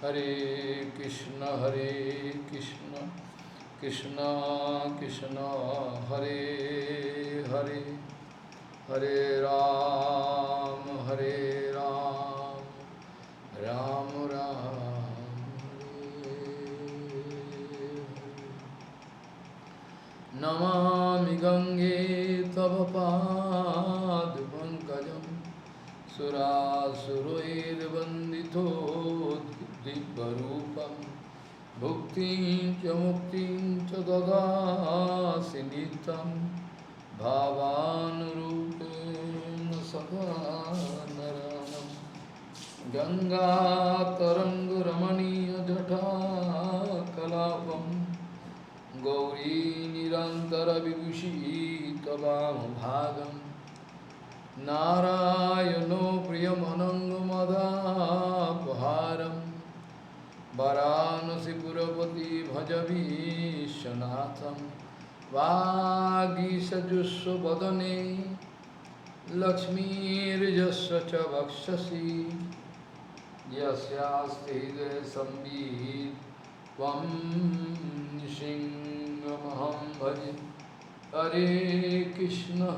Hare Krishna, Krishna Krishna, Hare Hare, Hare Ram, Ram Ram, Hare Namami Gange Tava Pad Pankajam Surasuroir Vandito Dibbarupam Bhuktin cha muktin cha dada sinitam Bhavanurupena Sada Naranam Ganga Tarangu Ramaniya Jata Kalapam Gauri Nirantara Vibhushi Tavam Bhagam Narayano Priyamanangamadapaharam Varanasi Purapati Bhajavishanatham Vagisa Jusva Vadane Lakshmi Rijasya Cha Vakshasi Yasyasti Hide Sambhid Tvam Nishingamaham Bhaji Hare Krishna,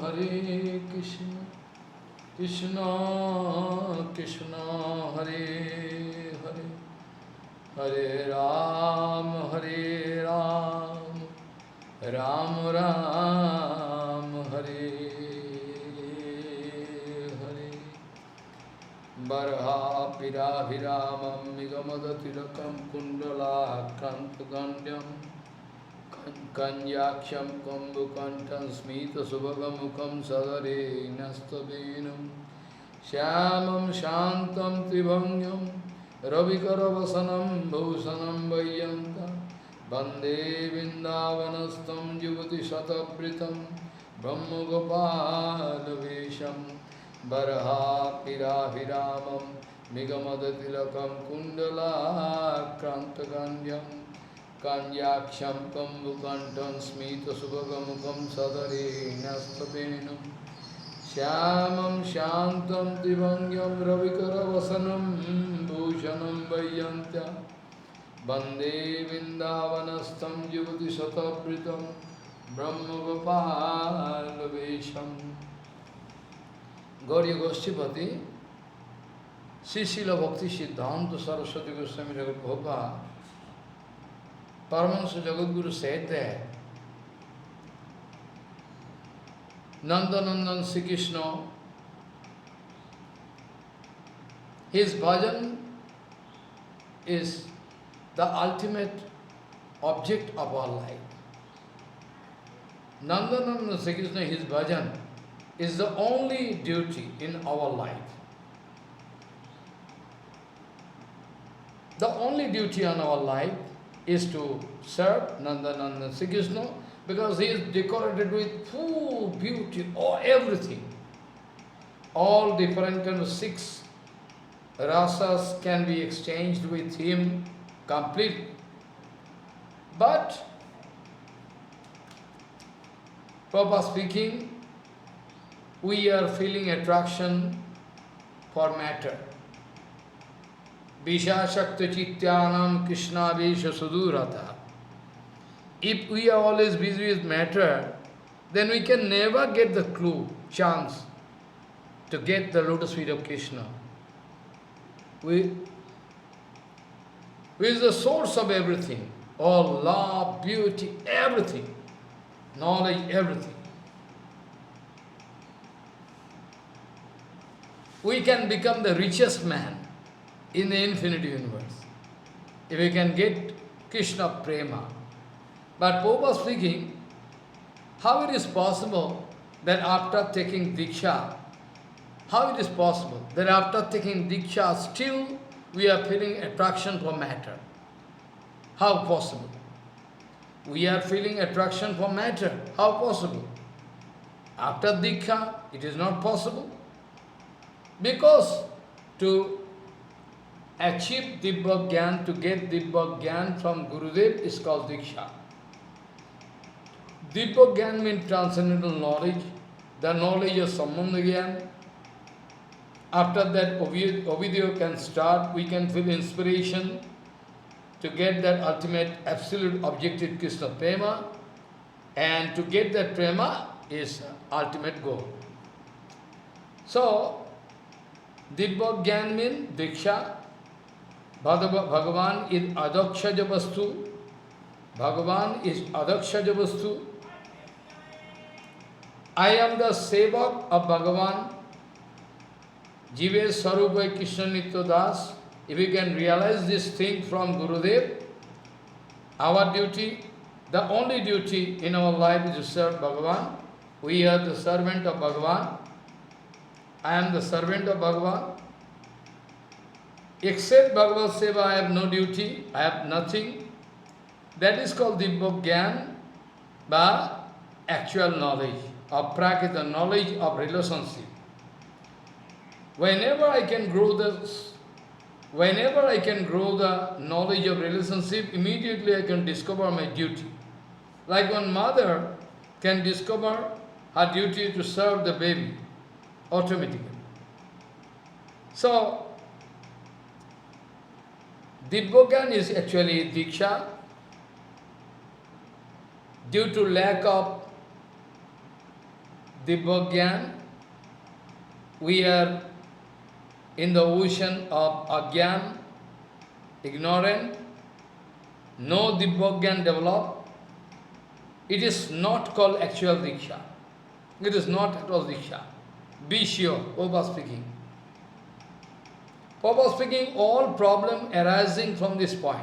Krishna Krishna, Hare Hare, Hare Ram, Ram Ram, Hare Hare. Barha Piraviramam Migamadatirakam Kundala Kantagandhyam Kanyaksham Kambukantam Smita Subhagamukam Sadare Nastavenam Shyamam Shantam Tribhangyam Ravikaravasanam Bhusanam Vayantam Bande Vindavanastam Jivati Shatabritam Brahma Gopala Vesham Barha Piraviramam Migamadatilakam Kundala Krantaganyam Kanyaksham Kambukantam Smita Subhagamukam Sadare Nastapenam Shyamam Shantam Divangyam Ravikaravasanam Bhushanam Vayantya Bande Vindavanastam Jivati Satabritam Brahma Gopala Vesham. Gauriya Goshtipati, Srila Bhakti Siddhanta Saraswati Goswami Jagat Prabhupada, Paramahansa Jagadguru said that Nandanandan Sri Krishna, his bhajan is the ultimate object of our life. Nandanandan Sri Krishna, his bhajan is the only duty in our life. The only duty on our life is to serve Nandanandan Sri Krishna, because he is decorated with full beauty, or everything. All different kind of 6 rasas can be exchanged with him completely. But, Prabhupada speaking, we are feeling attraction for matter. Visha Shakta Chityanam Krishna Vesha Sudurata. If we are always busy with matter, then we can never get the clue, chance to get the lotus feet of Krishna. Who is the source of everything, all love, beauty, everything, knowledge, everything. We can become the richest man in the infinite universe if we can get Krishna Prema. But Prabhupada speaking, how it is possible that after taking Diksha, how it is possible that after taking Diksha still we are feeling attraction for matter? How possible? We are feeling attraction for matter. How possible? After Diksha, it is not possible. Because to achieve Dibba Gyan, to get Dibba Gyan from Gurudev is called Diksha. Dibba Gyan means transcendental knowledge, the knowledge of Sambandha Gyan. After that, Ovidya can start, we can feel inspiration to get that ultimate, absolute, objective Krishna prema, and to get that prema is ultimate goal. So, Dibba Gyan means Diksha. Bhagavan is Adakshaja Vastu. Bhagavan is Adakshaja Vastu. I am the Sevak of Bhagavan. Jive Sarupai Krishna Nitya Das. If we can realize this thing from Gurudev, our duty, the only duty in our life is to serve Bhagavan. We are the servant of Bhagavan. I am the servant of Bhagavan. Except Bhagavad Seva, I have no duty, I have nothing. That is called Dibba Gyan, by actual knowledge, of prakita, knowledge of relationship. Whenever I can grow the knowledge of relationship, immediately I can discover my duty. Like one mother can discover her duty to serve the baby, automatically. So, Dibbogan is actually Diksha. Due to lack of Dibbogyan, we are in the ocean of Agyan, ignorant, no Dibbogyan developed. It is not called actual Diksha. It is not at all Diksha. Be sure, Prabhupada speaking. Prabhupada speaking, all problem arising from this point.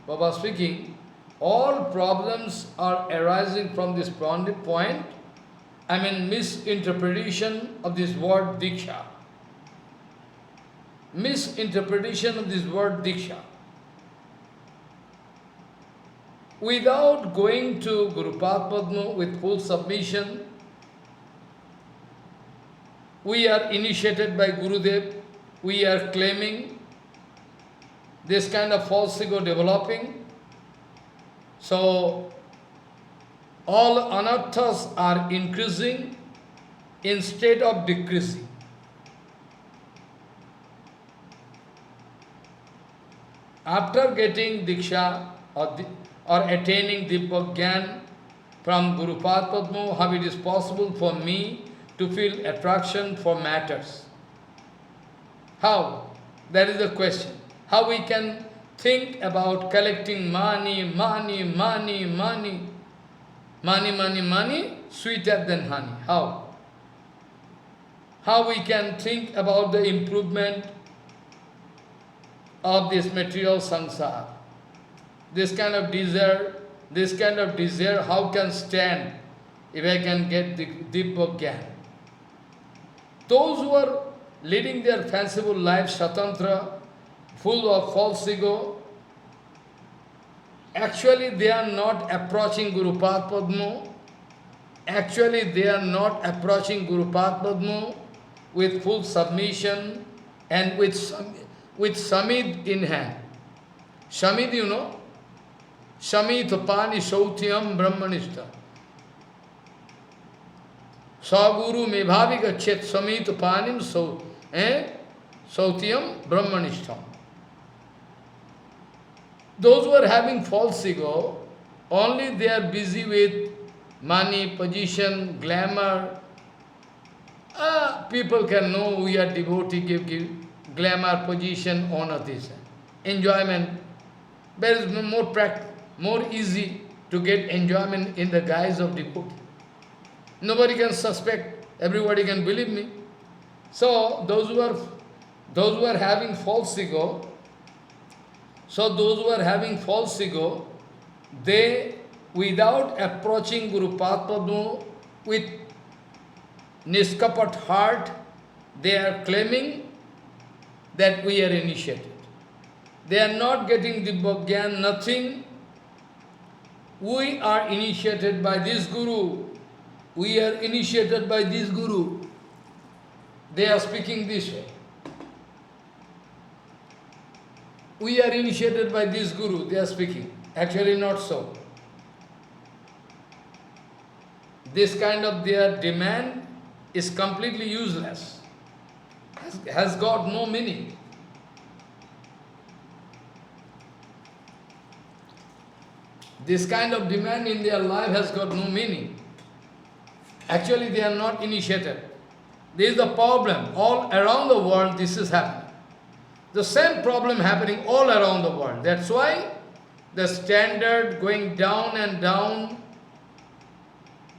Prabhupada speaking, all problems are arising from this point. I mean, misinterpretation of this word Diksha. Misinterpretation of this word Diksha. Without going to Guru Padma with full submission, we are initiated by Gurudev. We are claiming this kind of false ego developing. So, all anarthas are increasing instead of decreasing. After getting Diksha or attaining Dibba Gyan from Guru Padma, how it is possible for me to feel attraction for matters? How? That is the question. How we can think about collecting money, sweeter than honey. How? How we can think about the improvement of this material samsara? This kind of desire, how can stand if I can get the Dibba Gyan? Those who are leading their fanciful life, Shatantra, full of false ego, actually they are not approaching Guru Padma. Actually they are not approaching Guru Padma with full submission and with Samid in hand. Samid, you know? Samit pani sautyam brahmanishta. Saguru mebhavika chet samit panim sautyam brahmanishtam. Those who are having false ego, only they are busy with money, position, glamour. People can know we are devotee, give glamour, position, honor, this. Enjoyment. There is more easy to get enjoyment in the guise of devotee. Nobody can suspect, everybody can believe me. So those who are having false ego, they, without approaching Guru Padma with niskapat heart, they are claiming that we are initiated. They are not getting Dibba Gyan, nothing. We are initiated by this Guru. We are initiated by this Guru. They are speaking this way. We are initiated by this Guru, they are speaking. Actually not so. This kind of their demand is completely useless. Has got no meaning. This kind of demand in their life has got no meaning. Actually, they are not initiated. This is the problem. All around the world, this is happening. The same problem happening all around the world. That's why the standard going down and down.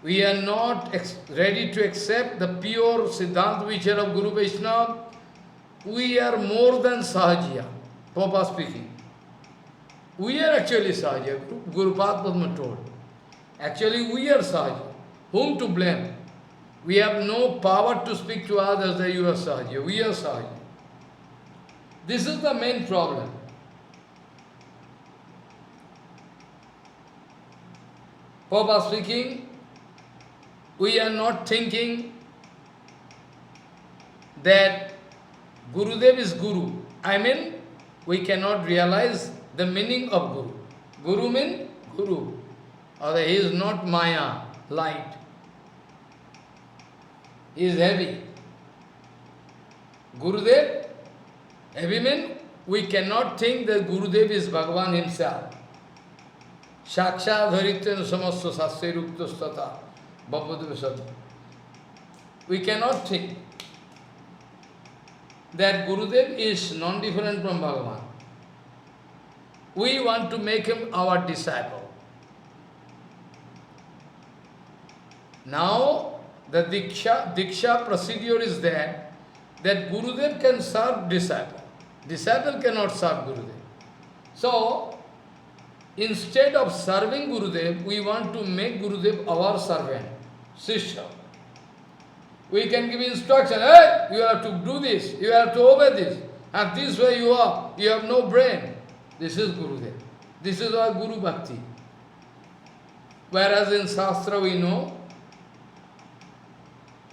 We are not ready to accept the pure Siddhanta Vichar of Guru Vaishnava. We are more than Sahajiya, Papa speaking. We are actually Sahajiya, Guru Padma told. Actually, we are Sahajiya. Whom to blame? We have no power to speak to others that you are Sahajiya. We are Sahajiya. This is the main problem. Papa speaking, we are not thinking that Gurudev is Guru. I mean, we cannot realize the meaning of Guru. Guru means Guru. Or he is not Maya, light. He is heavy. Gurudev, heavy means we cannot think that Gurudev is Bhagavan himself. Shaksha dharitya samasya sasya rukta stata bhavadvasat. We cannot think that Gurudev is non-different from Bhagavan. We want to make him our disciple. Now, the Diksha procedure is that Gurudev can serve disciple. Disciple cannot serve Gurudev. So, instead of serving Gurudev, we want to make Gurudev our servant, Sishya. We can give instruction, hey, you have to do this, you have to obey this. And this way you have no brain. This is Gurudev. This is our Guru Bhakti. Whereas in Shastra we know,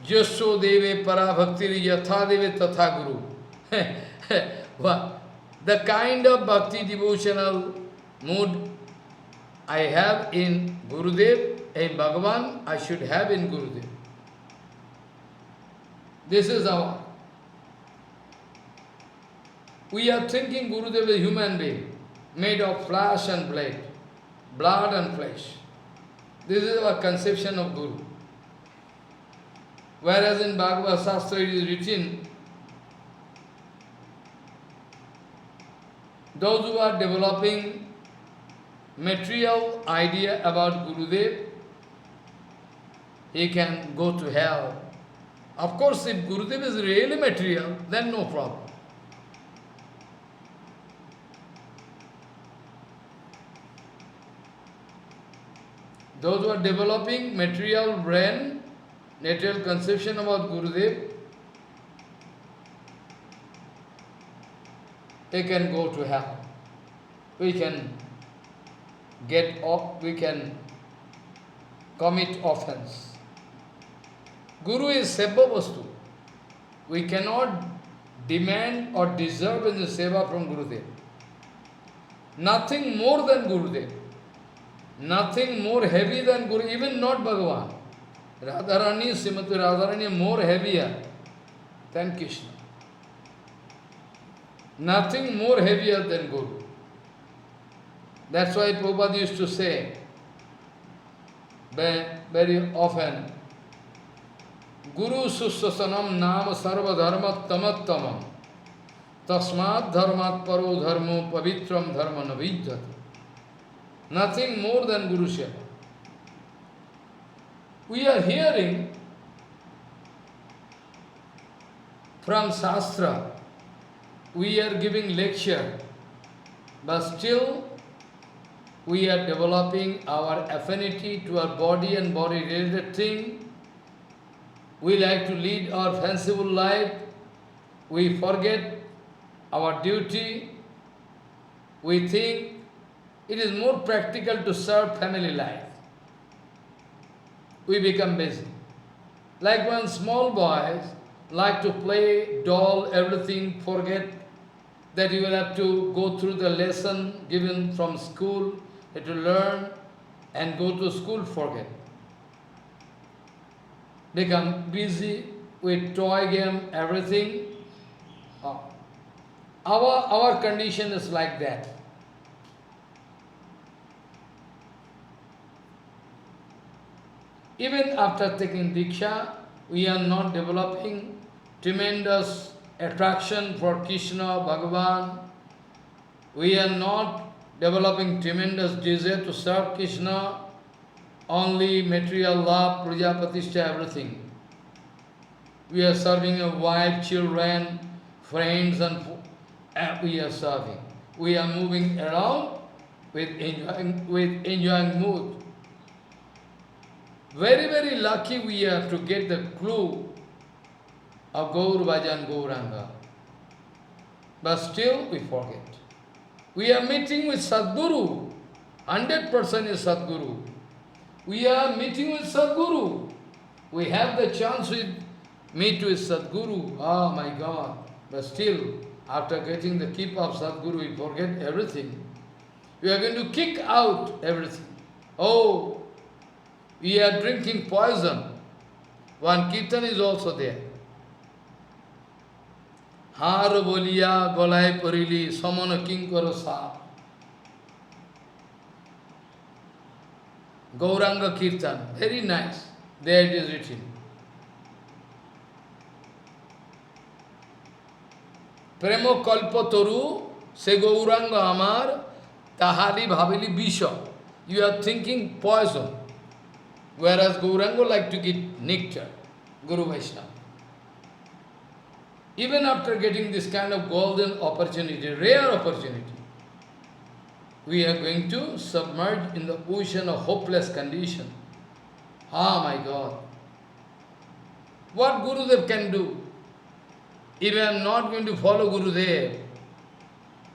Jasho deve para bhakti yatha deve tatha guru. What? The kind of bhakti devotional mood I have in Gurudev, in Bhagavan, I should have in Gurudev. This is our. We are thinking Gurudev is a human being, made of flesh and blood and flesh. This is our conception of Guru. Whereas in Bhagavad Shastra it is written, those who are developing material idea about Gurudev, he can go to hell. Of course, if Gurudev is really material, then no problem. Those who are developing material brain, natural conception about Gurudev, they can go to hell. We can get off, we can commit offense. Guru is Seva Vastu. We cannot demand or deserve in the Seva from Gurudev. Nothing more than Gurudev. Nothing more heavy than Guru, even not Bhagavan. Radharani, Srimati Radharani more heavier than Krishna. Nothing more heavier than Guru. That's why Prabhupada used to say very often, Guru Sussasanam Nama Sarva Dharma Tamattamam Tasmat Dharmat Paro Dharmo Pavitram Dharma Navidyati. Nothing more than Guru Seva. We are hearing from Shastra, we are giving lecture, but still we are developing our affinity to our body and body-related thing. We like to lead our fanciful life. We forget our duty. We think it is more practical to serve family life. We become busy. Like when small boys like to play doll, everything, forget that you will have to go through the lesson given from school, have to learn and go to school, forget. Become busy with toy game, everything. Our condition is like that. Even after taking Diksha, we are not developing tremendous attraction for Krishna, Bhagavan. We are not developing tremendous desire to serve Krishna, only material love, puja, pratishtha, everything. We are serving a wife, children, friends, and we are serving. We are moving around with enjoying mood. Very, very lucky we are to get the clue of Gaur Bhajan Gauranga. But still we forget. We are meeting with Sadguru. 100% is Sadguru. We are meeting with Sadguru. We have the chance to meet with Sadguru. Oh my God. But still, after getting the keep of Sadguru, we forget everything. We are going to kick out everything. Oh, we are drinking poison. One kirtan is also there. Har bolia golai porili samana kinkaro sa. Gauranga Kirtan, very nice. There it is written. Premo kalpa toru se Gauranga amar tahari bhavili bisha. You are thinking poison. Whereas Gauranga like to get nectar, Guru Vaishnava. Even after getting this kind of golden opportunity, rare opportunity, we are going to submerge in the ocean of hopeless condition. Ah, my God. What Gurudev can do? If I am not going to follow Gurudev,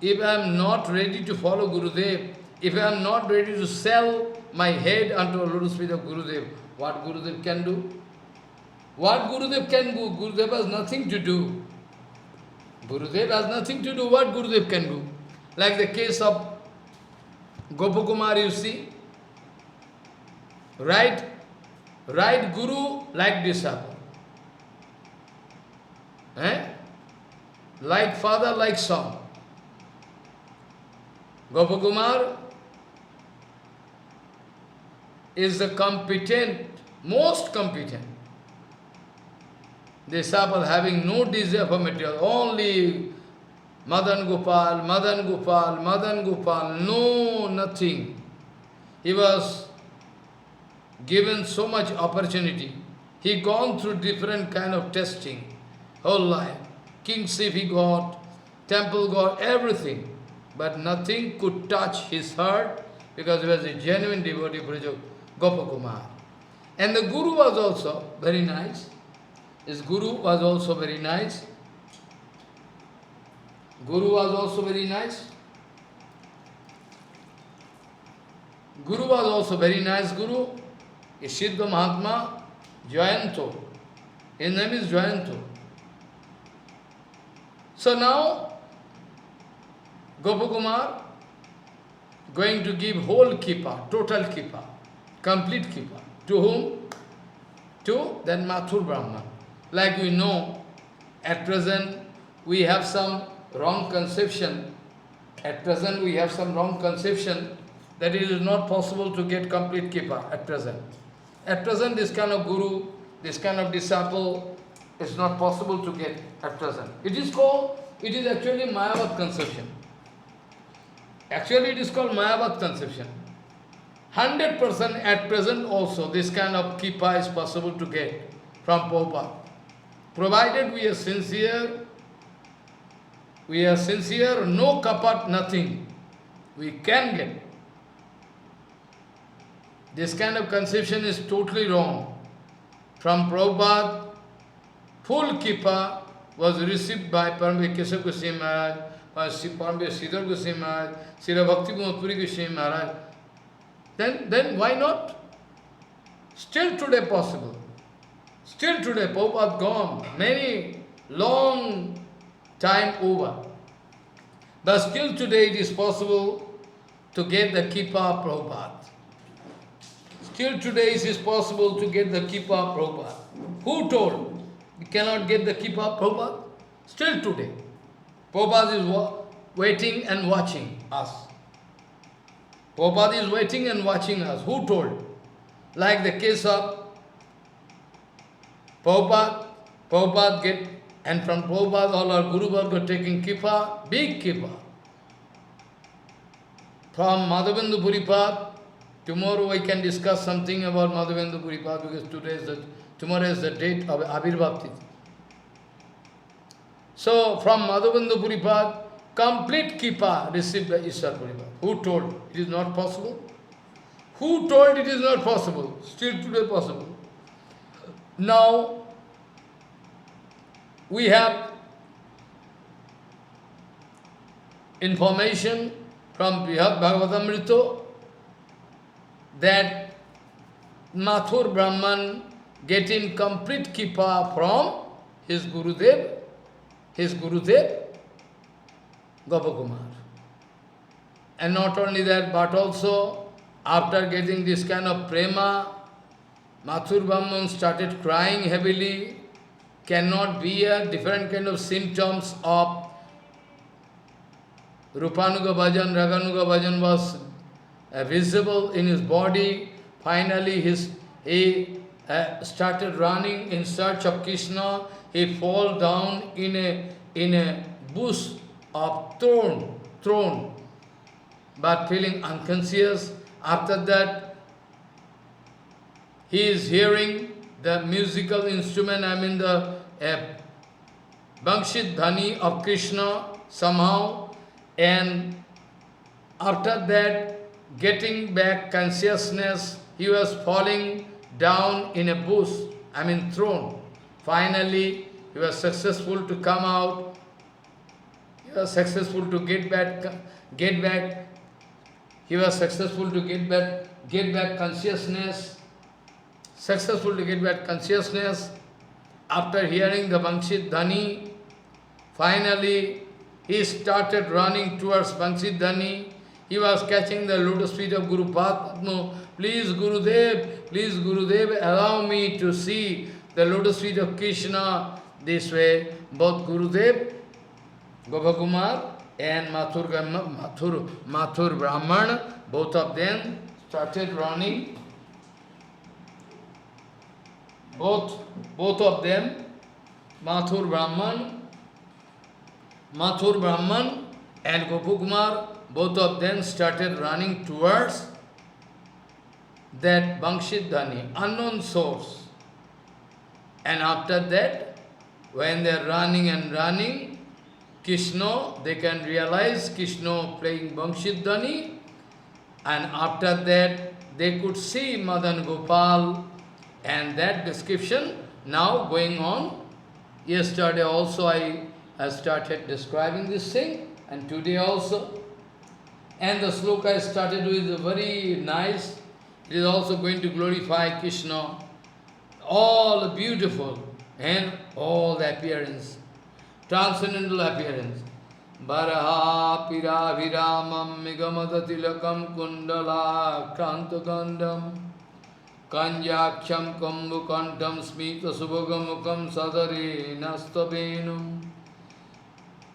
if I am not ready to follow Gurudev, if I am not ready to sell my head unto a lotus feet of Gurudev, what Gurudev can do? What Gurudev can do? Gurudev has nothing to do. Gurudev has nothing to do. What Gurudev can do? Like the case of Gopakumar, you see. Right Guru, like disciple. Like father, like son. Gopakumar is the competent, most competent disciple, having no desire for material, only Madan Gopal, Madan Gopal, Madan Gopal, no, nothing. He was given so much opportunity. He gone through different kind of testing, whole life. Kingship he got, temple got, everything. But nothing could touch his heart because he was a genuine devotee, Gopakumar. And the Guru was also very nice. His Guru was also very nice. Guru was also very nice. Guru was also very nice Guru. A Siddha Mahatma, Jayanto. His name is Jayanto. So now, Gopakumar going to give whole kippa, total kippa, complete kippa. To whom? To that Mathur Brahman. Like we know, at present we have some wrong conception. At present we have some wrong conception that it is not possible to get complete kippa at present. At present this kind of guru, this kind of disciple is not possible to get at present. It is actually Mayavad conception. Actually it is called Mayavad conception. 100% at present also this kind of kippa is possible to get from Prabhupada. Provided we are sincere, no kapat, nothing, we can get. This kind of conception is totally wrong. From Prabhupada, full kippa was received by Paramvir Keshav Goswami Maharaj, Paramvir Sridhar Goswami Maharaj, Srila Bhaktivinoda Puri Goswami Maharaj. Then why not? Still today possible. Still today, Prabhupada gone, many, long time over. But still today it is possible to get the kippa of Prabhupada. Still today it is possible to get the kippa of Prabhupada. Who told you cannot get the kippa of Prabhupada? Still today. Prabhupada is waiting and watching us. Prabhupada is waiting and watching us. Who told? Like the case of Prabhupada get, and from Prabhupada all our Guru Varga taking kippa, big kippa. From Madhavendu Puripad, tomorrow I can discuss something about Madhavendu Puripad because tomorrow is the date of Abhirbhav Tithi. So from Madhavendu Puripad, complete kippa received by Ishwar Puripad. Who told it is not possible? Who told it is not possible? Still today possible. Now, we have information from Bhagavatamrita that Mathur Brahman getting complete kippa from his Gurudev Gopakumar. And not only that, but also after getting this kind of prema, Mathur Brahman started crying heavily, cannot bear different kind of symptoms of Rupanuga Bhajan, Raganuga Bhajan was visible in his body. Finally, he started running in search of Krishna. He fall down in a bush of thorn, but feeling unconscious. After that, he is hearing the musical instrument, the Bankshit Dhani of Krishna somehow, and after that, getting back consciousness, he was falling down in a bush, thrown. Finally, he was successful to come out. He was successful to get back. He was successful to get back consciousness. Successful to get back consciousness. After hearing the Bankshit Dhani, finally he started running towards Bankshit Dhani. He was catching the lotus feet of Guru Padma. Please Gurudev, allow me to see the lotus feet of Krishna. This way, both Gurudev, Gopakumar and Mathur Brahman, both of them started running. Both of them, Mathur Brahman and Gopakumar, both of them started running towards that Bankshit Dhani, unknown source. And after that, when they are running, Krishna, they can realize Krishna playing Bankshit Dhani, and after that, they could see Madan Gopal, and that description now going on. Yesterday also I started describing this thing, and today also. And the sloka I started with very nice. It is also going to glorify Krishna. All beautiful and all the appearance, transcendental appearance. Baraha Piraviramam Migamadatilakam Kundala Krantagandam Kanjaksham Kambukantam Smita Subhagamukam Sadare Nastabenum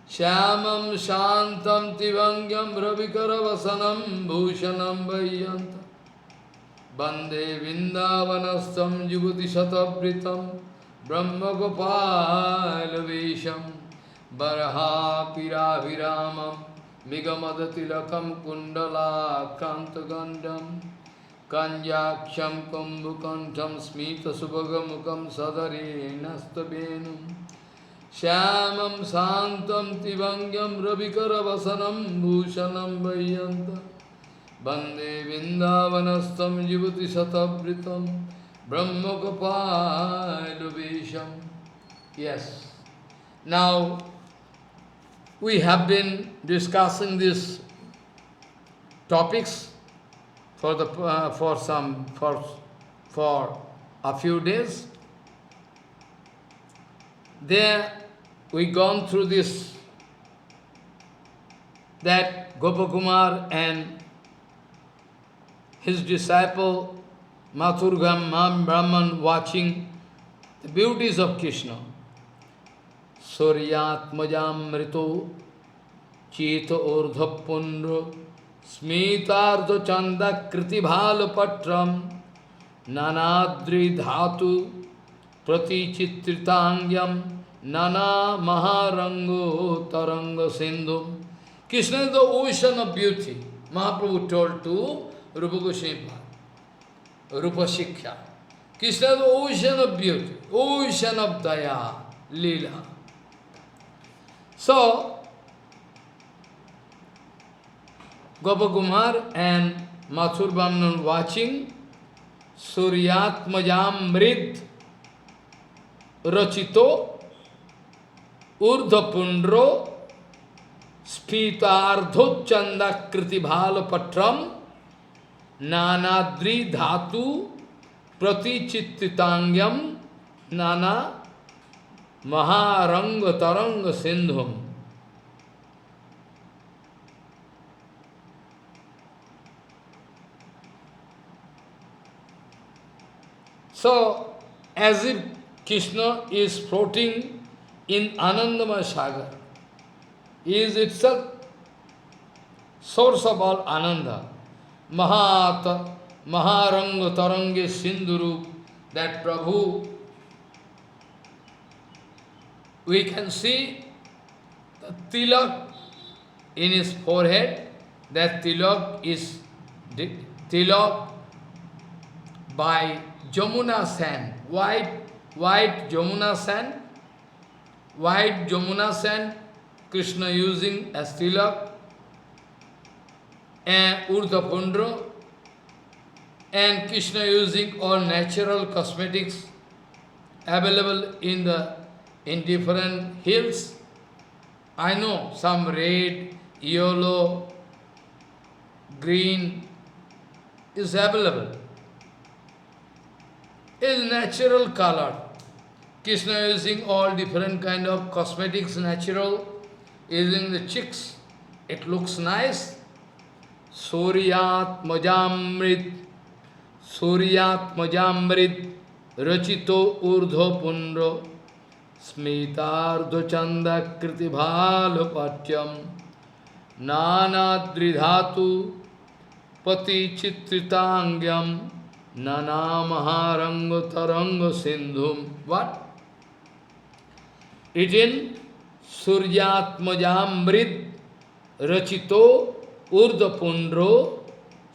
Shyamam Shantam Tivangyam Ravikaravasanam Bhushanam Vayanta Bande Vindavanastam Jugati Shatabritam Brahma Gopala Vesham Baraha Piraviramam Migamadatilakam Kundala Kantagandam Kanjaksham Kambukantam Smita Subhagamukam Sadare Nastabenum Shyamam Santam Tivangyam Ravikaravasanam Bhushanam Vayanta Bande Vindavanastam Jivati Satabritam Brahma Gopala Vesham. Yes. Now, we have been discussing these topics for a few days. There we gone through this, that Gopakumar and his disciple Mathur Brahman watching the beauties of Krishna. Suryatmajamrito Cheta Urdha Pundra Smitardo Chanda Kritibhal Patram Nanadri Dhatu Pratichitritangyam Nana Maharango Taranga Sindhu. Krishna is the ocean of beauty. Mahaprabhu told to Rupa Goswami, Rupa Shiksha. Krishna is the ocean of beauty, ocean of Daya, Leela. So, Gopakumar and Mathur Brahman watching Suryatmajamrit Rachito Urdhapundro Spitardho Chanda Kritibhala Patram Nanadri Dhatu Pratichitritangyam Nana Maharanga Taranga Sindhum. So, as if Krishna is floating in Anandamaya Sagar, he is itself source of all Ananda. Maharanga Tarange Sindhuru, that Prabhu, we can see the tilak in his forehead, that tilak is tilak by Jamuna sand, white Jamuna sand, Krishna using as tilak, and Urdhapundra, and Krishna using all natural cosmetics available in different hills. I know some red, yellow, green is available. Is natural color. Krishna using all different kind of cosmetics, natural, using the chicks. It looks nice. Suryatmajamrit Rachito Urdho Pundro Smitardho Chanda Kritibhalo Patyam Nanadridhatu Pati Chitritangyam Nana Maharanga Taranga Sindhum. What? Written Suryatmajamrit Rachito Urdhapundro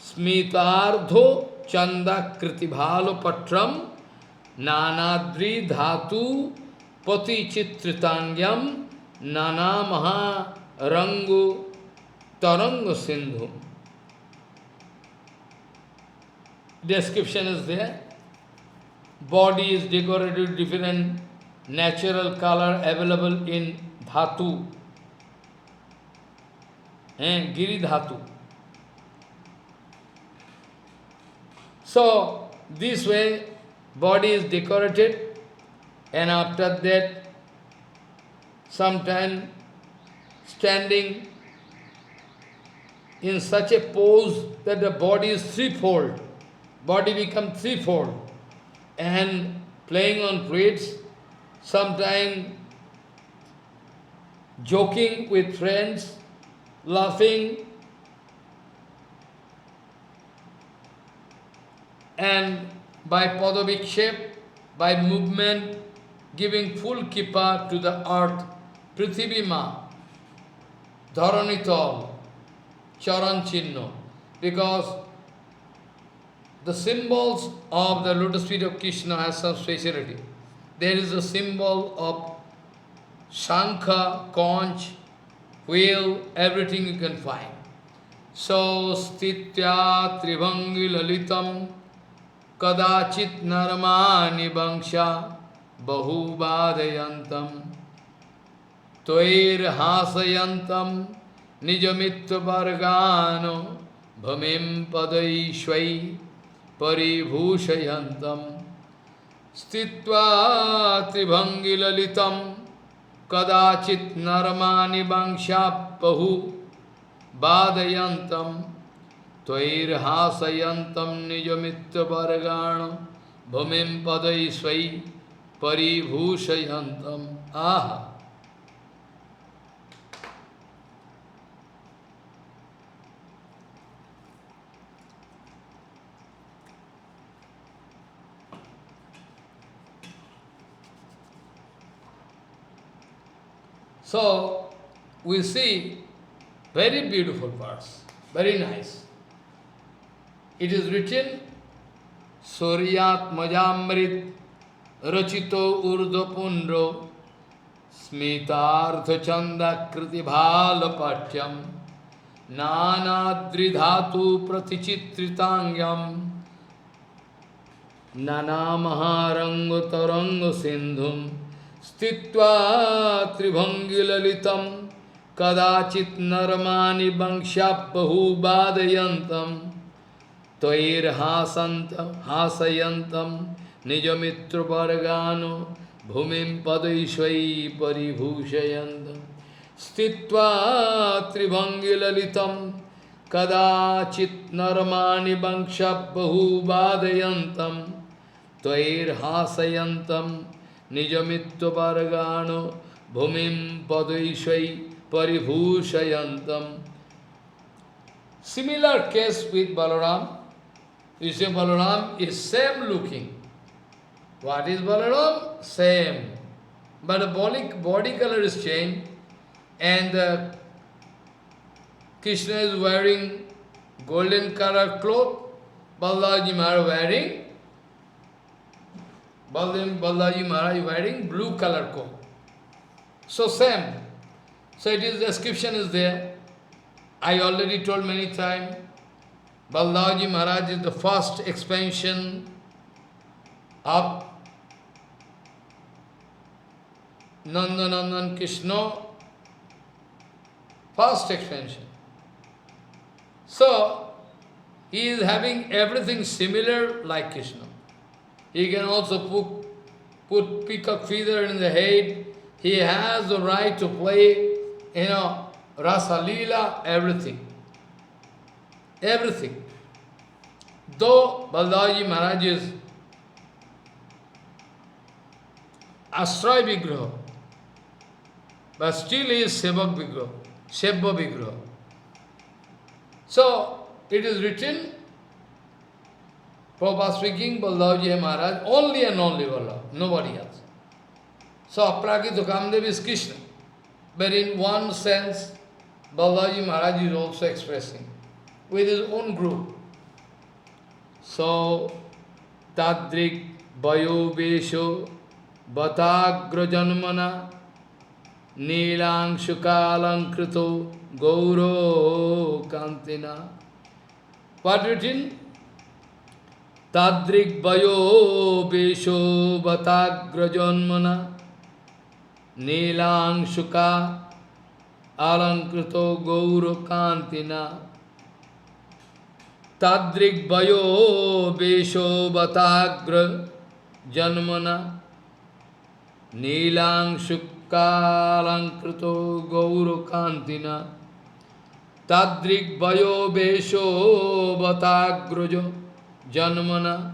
Smitardho Chanda Kritibhalo Patram Nanadri Dhatu Pati Chitritangyam Nana Maharangu Taranga Sindhu. Description is there. Body is decorated with different natural color available in Dhatu. Giri Dhatu. So, this way, body is decorated, and after that, sometime standing in such a pose that the body is threefold. Body becomes threefold, and playing on flutes, sometime joking with friends, laughing, and by padavikshep, by movement, giving full kippa to the earth, Prithivima, Dharanitol, Charan Chinno, because the symbols of the lotus feet of Krishna has some speciality. There is a symbol of Shankha, Conch, whale, everything you can find. So, Stitya Tribhangi Lalitam Kadachit Narmani Banksha Bahu Badayantam Tvair Hasayantam Nijamitva Vargano Bhamim Padaishvai Paribhushayantam Stitva Tribhangi Lalitam Kadachit Narmani Banksha Bahu Badayantam Tvair Hasayantam Nijamitva Vargano Bhamim Padaishvai Paribhushayantam. Aha! So, we see very beautiful verse, very nice. It is written, Suryat Majamrit Rachito Urdhapundro Smitartha Chanda Kritibhala Patyam Nanadridhatu Pratichitritangyam Nanamaharanga Taranga Sindhum Stitva Tribhangilalitam Kadachit Narmani Bangshabahu Badayantam Tvair hasayantam nijamitra pargano bhumim padaishvai paribhushayantam stitva tribhangilalitam kadachit narmani bangshabbahu badayantam tvair hasayantam nijamitra pargano bhumim padaishvai paribhushayantam. Similar case with Balaram. You say Balaram is same looking. What is Balaram? Same. But the body color is changed and Krishna is wearing golden color cloth, Balaji Maharaj Balaji Maharaj is wearing blue color coat. So same. So it is description is there. I already told many times, Balaji Maharaj is the first expansion of Nandanandan Krishna, first expansion. So, he is having everything similar like Krishna. He can also put peacock feather in the head. He has the right to play, Rasa Leela, everything. Everything. Though Balaji Maharaj is Ashray Vigraha, but still he is Sevak Vigraha, Shebba Vigraha. So, it is written, Prabhupada speaking, Balaji Maharaj, only and only Balaji, nobody else. So, Aprakita Kamdev is Krishna. But in one sense, Balaji Maharaj is also expressing with his own group. So, Tadrik Bayo Vesho Batagra Janmana Nilang Shukalankrito Gauro Kantina. What written? Tadrik Bayo Vesho Batagra Janmana Nilang Shuka Alankrito Gauro Kantina. Tadrik Bayo Vesho Batagra Janmana Nilang Shukalankrito Gauro Kantina. Tadrik Bayo Vesho Batagra Janmana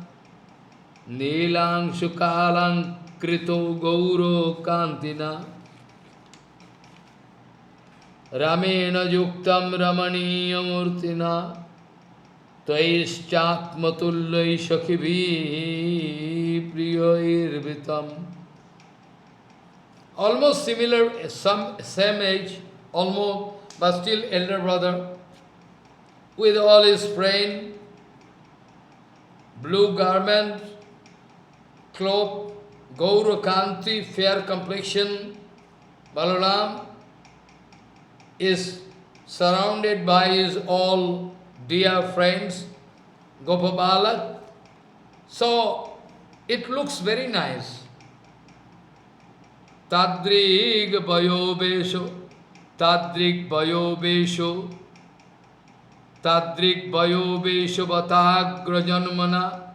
Nilang Shukalankrito Gauro Kantina. Ramena Yuktam Ramaniya Murtina Taischatmatullai Shakhivi Priyoirvitam. Almost similar, same age, almost, but still elder brother, with all his brain, blue garment, cloth, Gaura Kanti, fair complexion. Balaram is surrounded by his all dear friends, Gopabalak. So, it looks very nice. Tadrig Bayo Vesho, Tadrig Bayo Vesho, Tadrig Bayo Vesho Batagra Janmana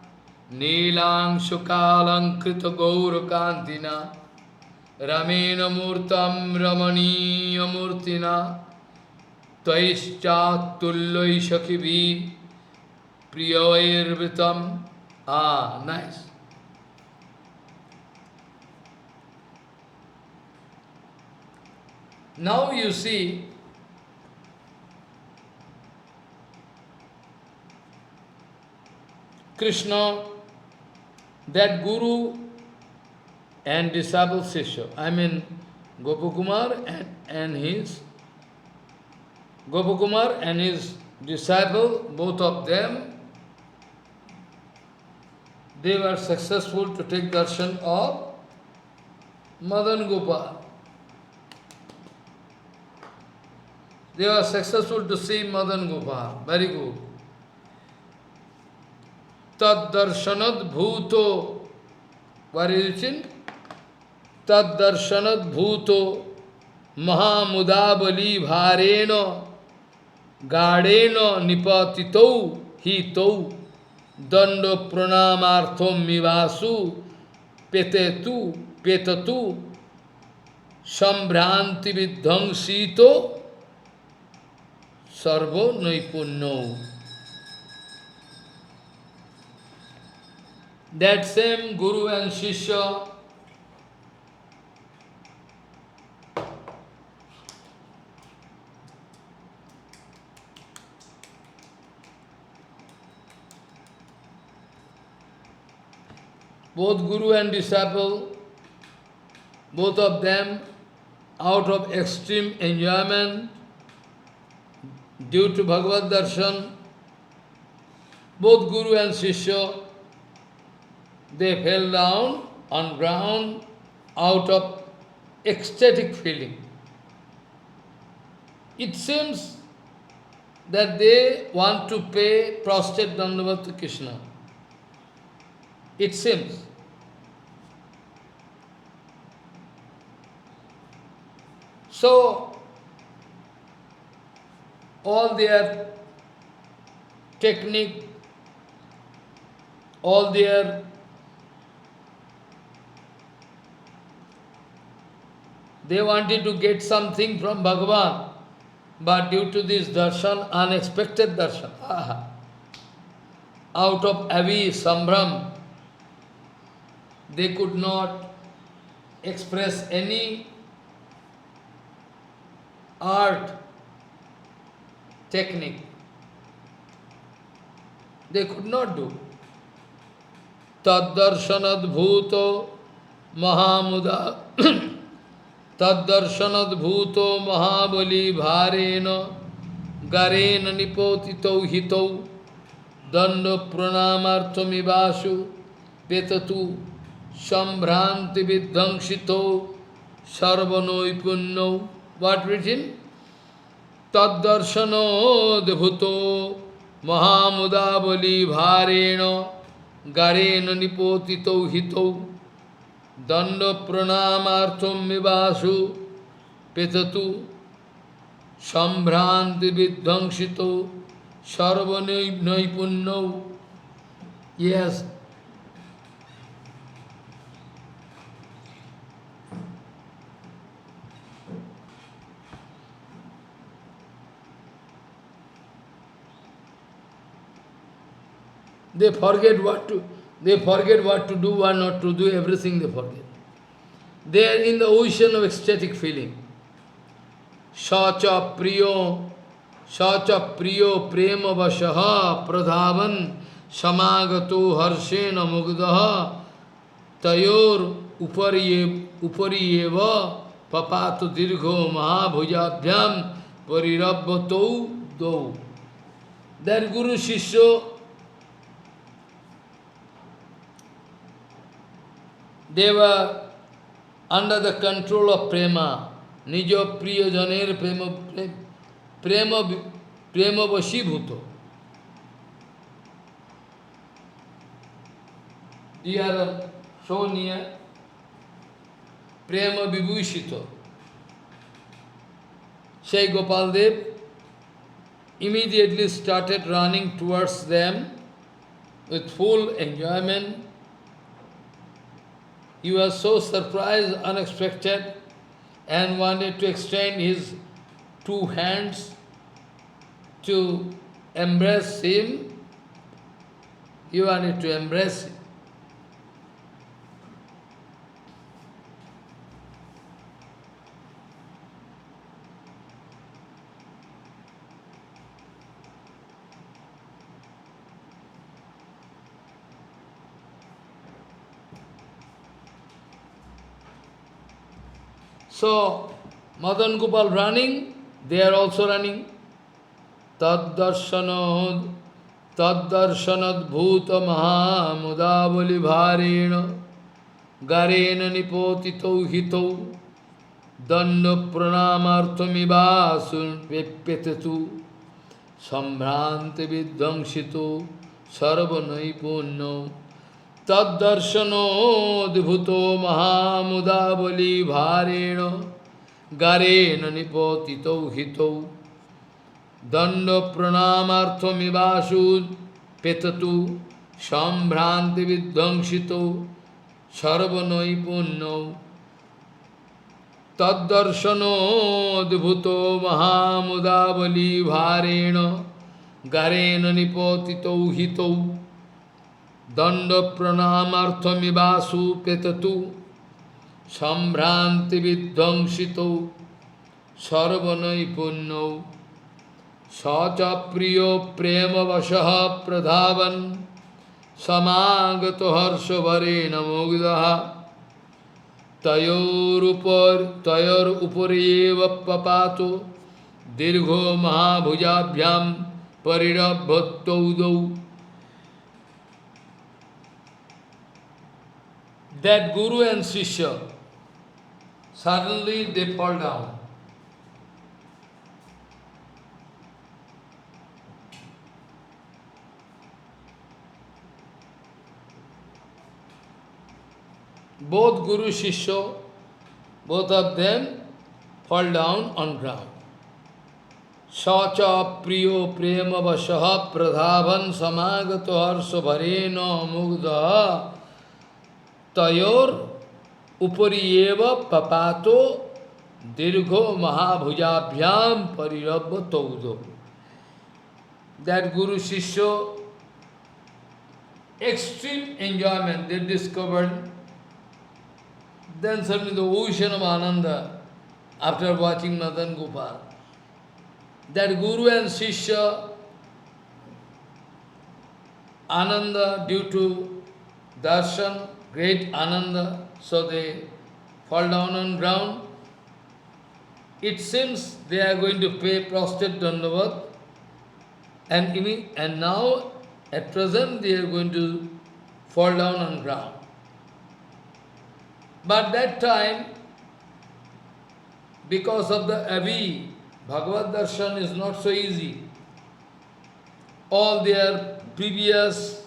Nilang Shukalankrita Gaura Kantina Ramena Murtam Ramaniya Murtina Taischatullai Shakhivi Priyoirvitam. Ah, nice. Now you see, Krishna, that Guru and disciple Sishya, Gopakumar and his disciple, both of them, they were successful to take darshan of Madan Gopal. They were successful to see Madan Gopal. Very good. Tad darshanad bhuto. What is it? Tad darshanad bhuto mahamudabali bharena gadena nipatitau hitau dando pranamartham mivasu petatu sambhranti vidhangsito sarvo naipunno. That same Guru and Shishya, both Guru and disciple, both of them out of extreme enjoyment due to Bhagavad Darshan, both Guru and Shishya, they fell down on ground out of ecstatic feeling. It seems that they want to pay prostrate dandavat to Krishna. It seems. So, all their technique, all their they wanted to get something from Bhagavan, but due to this darshan, unexpected darshan, out of avi sambram, they could not express any art, technique. They could not do. Tad darshanad bhuto mahamuda tad darshanad bhuto mahabali bharena garena nipotitau hitau danda pranamarthamivasu petatu sambhranti vidhangshito sarvanoipunno. What written? Tad darshano devhuto mahamudabali bharena garena nipotitau hitau danda pranamartham mivasu petatu sambhranti vidhangshito sarvanaipunno. Yes. They forget what to do and not to do, everything they forget. They are in the ocean of ecstatic feeling. Sacha priyo prema vashaha pradhavan samagato harshena mugdaha tayor upariyeva papatu dirgho mahabhujabhyam parirabhato do. That Guru Shishya, they were under the control of prema. Nijo priya janer prema vashibhuto. They are so near prema vibhushito. Shai Gopal Dev immediately started running towards them with full enjoyment. He was so surprised, unexpected, and wanted to extend his two hands to embrace him. He wanted to embrace him. So, Madan Gopal running, they are also running. Taddarshanad, Taddarshanad Bhuta Mahamudavali Bharena, Garena Nipotito Hito, Danda Pranamarthamivasun Pepetetu, Sambhranti Vidvangsito, Sarvanaipunno, Taddarshano Dibhuto Mahamudavali Bharena, Garena Nipotito Hito, Danda Pranamarthamivasun Petatu, Sambhranti Vidvangsito, Sarvanaipunno, Taddarshano Mahamudavali Bharena, Garena Nipotito Hito, Danda Pranamarthamivasu Petatu, Sambhranti Vidvangsito, Sarvanaipunno, Sacha Priyo Prema Vashaha Pradhavan, Samagato Harshavarena Mugdaha, Tayor Uparieva Papato, Dirgho Mahabhujabhyam Parirabhattaudo. That Guru and Shishya, suddenly they fall down. Both Guru Shishya, both of them fall down on ground. Sacha Priyo Prema Vashaha Pradhavan Samagato Harsha Bharena Mugda Tayor Upariyeva Papato Dirgho Mahabhujabhyam Parirabha Taudo. That Guru Shishya, extreme enjoyment they discovered. Then suddenly the ocean of Ananda, after watching Madan Gopal, that Guru and Shishya, Ananda due to darshan, great Ananda, so they fall down on ground. It seems they are going to pay prostrate dandavat, and now at present they are going to fall down on ground. But that time, because of the Avi, Bhagavad Darshan is not so easy. All their previous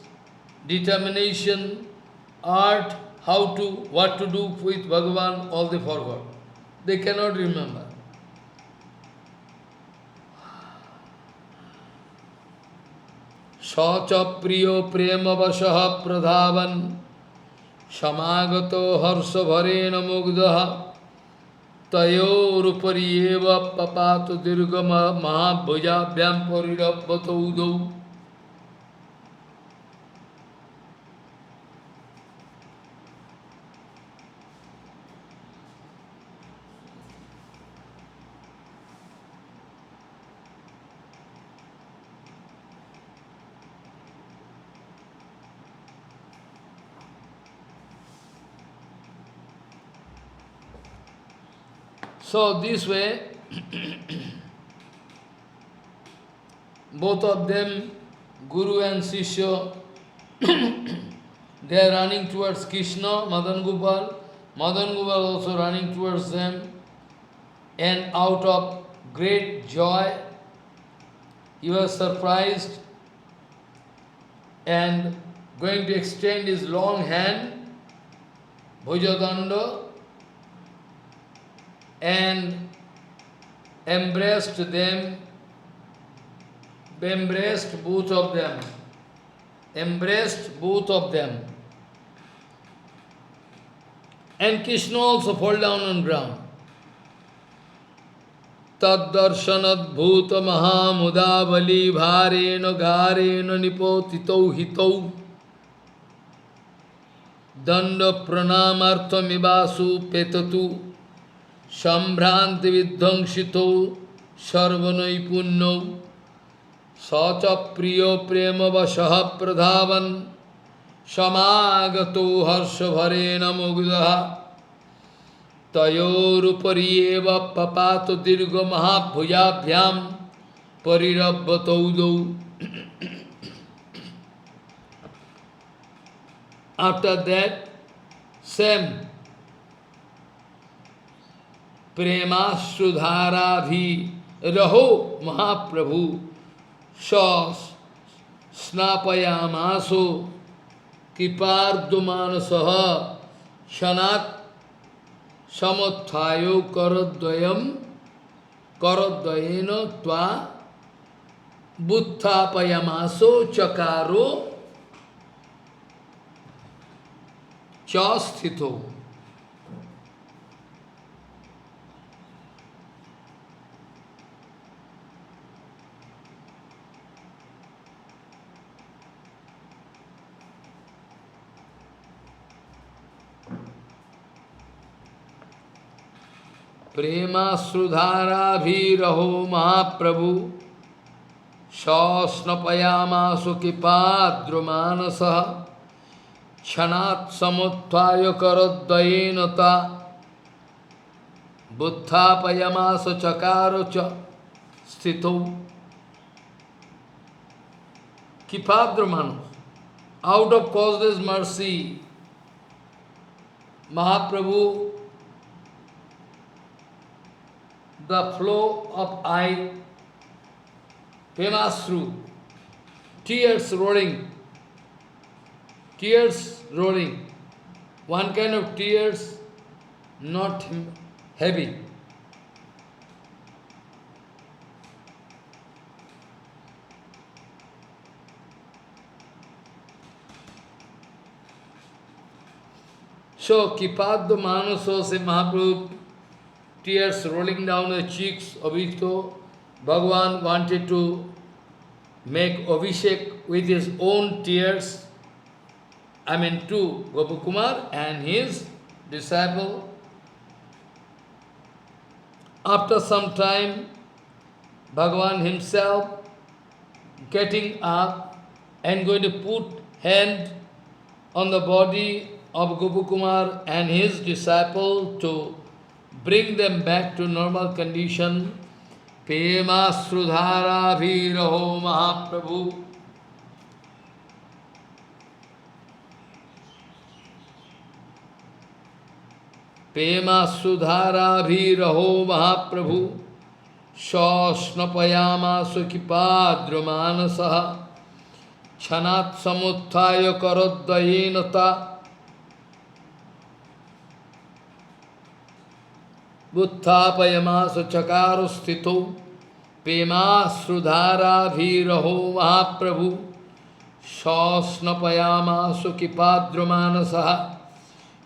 determination, art, what to do with Bhagavan, all they forgot. They cannot remember. Sacha Priyo Prema Vashaha Pradhavan Samagato Harsha Bharena Mugdaha Tayoruparieva Papato Dirgama Mahabhujabhyam Parirabhataudo. So this way, both of them, Guru and Shishya, they are running towards Krishna, Madan Gopal also running towards them, and out of great joy, he was surprised and going to extend his long hand, Bhujadanda, and embraced them, embraced both of them. And Krishna also fall down on ground. Taddarshanad bhuta mahamudavali bharena garena nipotito hito danda pranamarthamivasu petatu Sambhranti vidvangsito sarvanaipunno sacha priyo prema vashaha pradhavan samagato harsha bharena mugdaha तयोरुपरि पपात दीर्घ महाभुजाभ्याम परिरभ्यतौ. After that, same Premasrudhara bhi raho Mahaprabhu sa snapayamaso kipardumanasaha shanat samutthayo karadvayena tva buddhapayamaso chakaro chasthito. Premasrudhara bhi raho Mahaprabhu Sasnapayamasu kipadrumanasa Kshanat samuttaya karadvayenata buddhapayamasa chakarocha sthito. Kipadrumanasa. Out of causeless mercy, Mahaprabhu, the flow of eye, Premasru, tears rolling, one kind of tears, not heavy. So, Kipaddo Manaso se Mahaprabhu, tears rolling down the cheeks of Ito, Bhagavan wanted to make Abhishek with his own tears, to Gopakumar and his disciple. After some time, Bhagavan himself getting up and going to put hand on the body of Gopakumar and his disciple to bring them back to normal condition. Premasrudhara bhiraho Mahaprabhu. Premasrudhara bhiraho Mahaprabhu. Sasnapayama sukipadrumanasa Chanat samuttaya karadvayenata Buddhapayamasa chakaro sthito Premasrudhara bhiraho Mahaprabhu Sasnapayamasu kipadrumanasa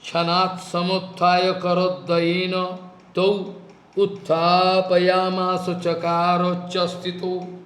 Chanat samuttaya karadvayena tau Uttapayamasa chakaro chastito.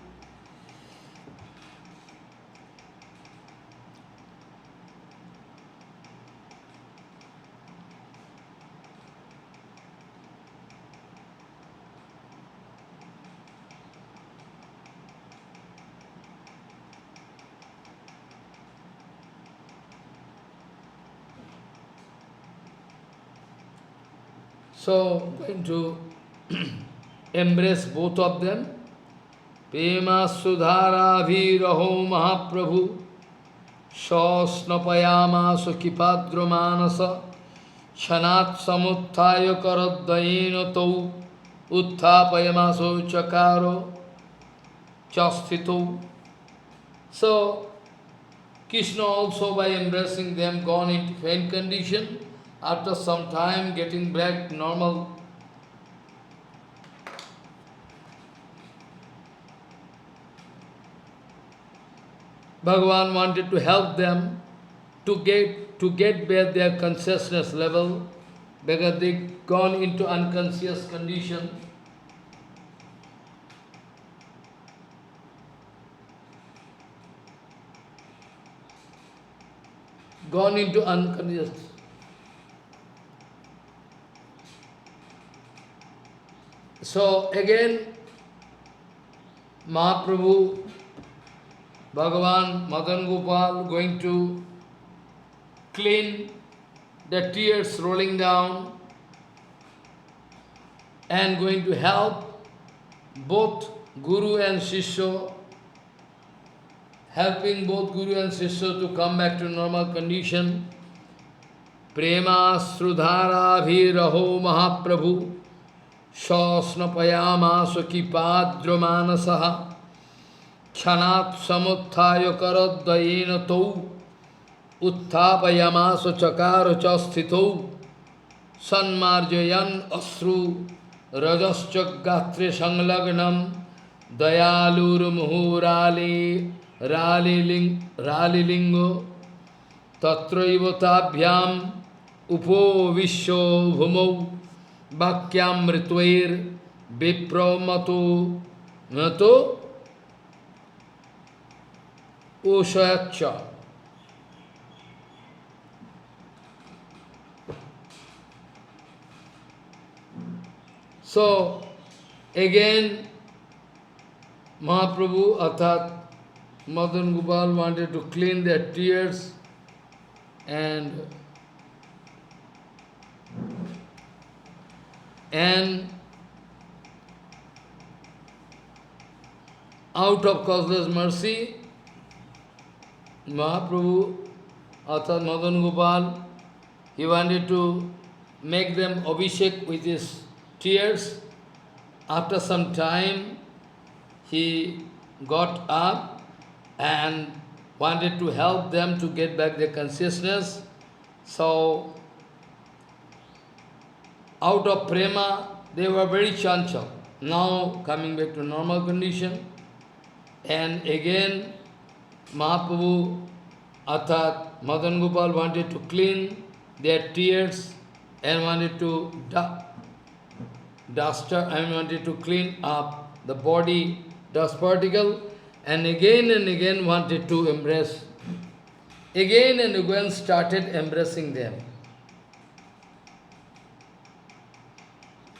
So, going to embrace both of them. Premasrudhara bhiraho Mahaprabhu Sasnapayamasu kipadrumanasa Shanat samuttaya karadvayena tau Uttapayamasu chakaro chasthito. So, Krishna also by embracing them gone into faint condition. After some time getting back normal. Bhagavan wanted to help them to get back their consciousness level because they gone into unconscious condition. Gone into unconscious. So again, Mahaprabhu, Bhagavan, Madan Gopal going to clean the tears rolling down and going to help both Guru and Shishya, helping both Guru and Shishya to come back to normal condition. Prema Srudhara Bhiraho Mahaprabhu Shasnapayama Swakipadramanasaha Khanat Samuthaya Karadayena Tau Uttapayama Chakara Chastito Sanmarjayan Asru Rajascha Gatre Sanglagnam Dayalur Muhurali Rali Lingo Tatraivatabhyam Upo Visho Bhumau Bhakyam Ritvair Vipramato Nato Ushayacha. So, again, Mahaprabhu, Arthat Madan Gopal wanted to clean their tears and out of causeless mercy, Mahaprabhu, Arthat Madan Gopal, he wanted to make them abhishek with his tears. After some time, he got up and wanted to help them to get back their consciousness. So, out of prema, they were very chanchal. Now coming back to normal condition. And again, Mahaprabhu, Arthat Madan Gopal wanted to clean their tears and wanted to wanted to clean up the body dust particle, and again wanted to embrace. Again and again started embracing them.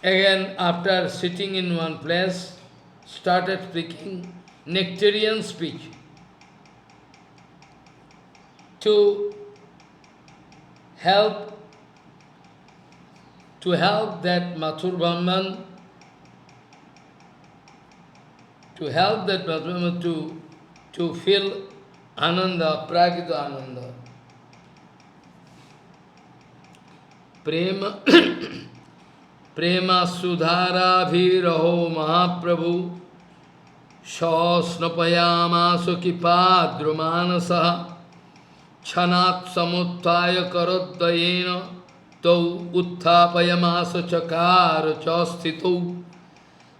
Again, after sitting in one place, started speaking nectarian speech to help that Mathur Brahman, to feel Ananda, Prakita Ananda. Prema Prema Sudhara Bhiraho Mahaprabhu Shasnapayama Sukipadrumanasa Chanat Samuttaya Karadayena Tau Uttapayamasa Chakara Chastito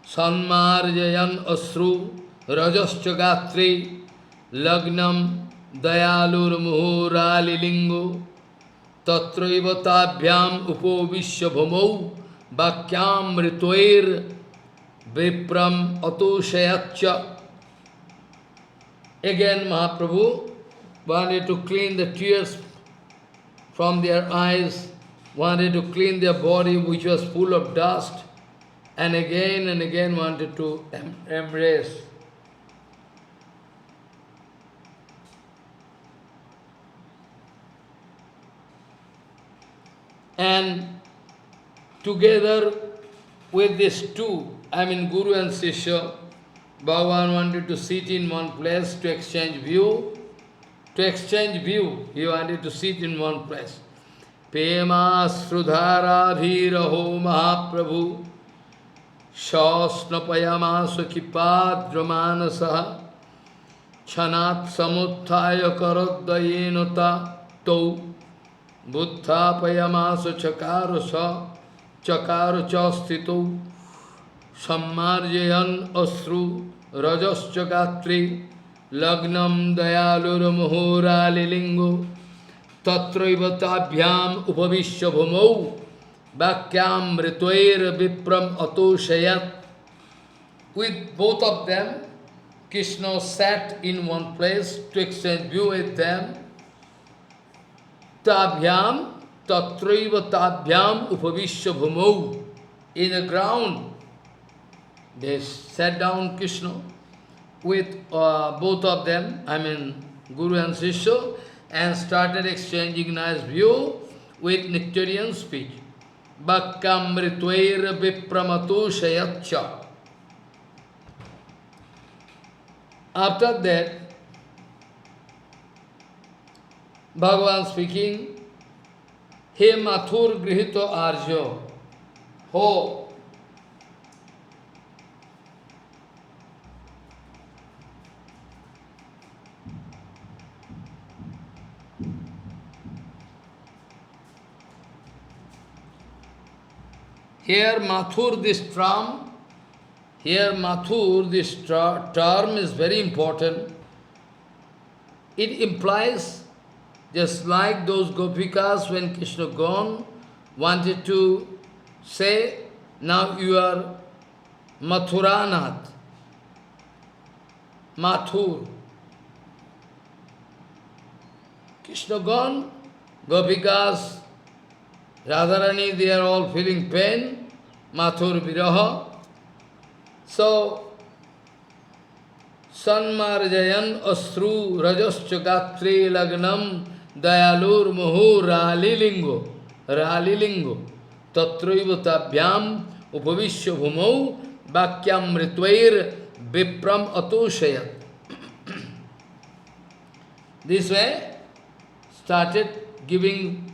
Sanmarjayan Asru Rajascha Gatri Lagnam Dayalur Muhurali Lingo Tatraivatabhyam Upovishya Bhumau Bhakyam Ritvair Vipram Atushayatcha. Again Mahaprabhu wanted to clean the tears from their eyes, wanted to clean their body which was full of dust, and again wanted to embrace. And together with these two, Guru and Sishya, Bhagavan wanted to sit in one place to exchange view. He wanted to sit in one place. Pema Srudhara Bhiraho Mahaprabhu Shasnapayama Swakipadramanasaha Chanat Samuthaya Karaddayenata Tau Buddhapayamasa Chakara Chastito Sammarjayan Asru Rajascha Gatri Lagnam Dayalur Muhurali Lingo Tatraivatabhyam Upavishya Bhumau Bhakyam Ritvair Vipram Atoshayat. With both of them, Krishna sat in one place to exchange view with them. Tabhyam Tatraivatabhyam Upavishya Bhumau. In the ground, they sat down Krishna with both of them, Guru and Sishya, and started exchanging nice view with nectarian speech. Vakkamritvair vipramatushayacha. After that, Bhagavan speaking, He Mathur Grihito Arjo, Ho. Here Mathur, this term is very important. It implies, just like those gopikas when Krishna gone, wanted to say, now you are Mathuranath, Mathur. Krishna gone, gopikas, Radharani, they are all feeling pain, Mathur Viraha. So, Sanmarjayan Asru Rajascha Gatre Lagnam Dayalur Muhu Ralilingo Tatraiva Tabhyam Upavishya Bhumau Bhakyam Ritvair Vipram Atoshayat. This way, started giving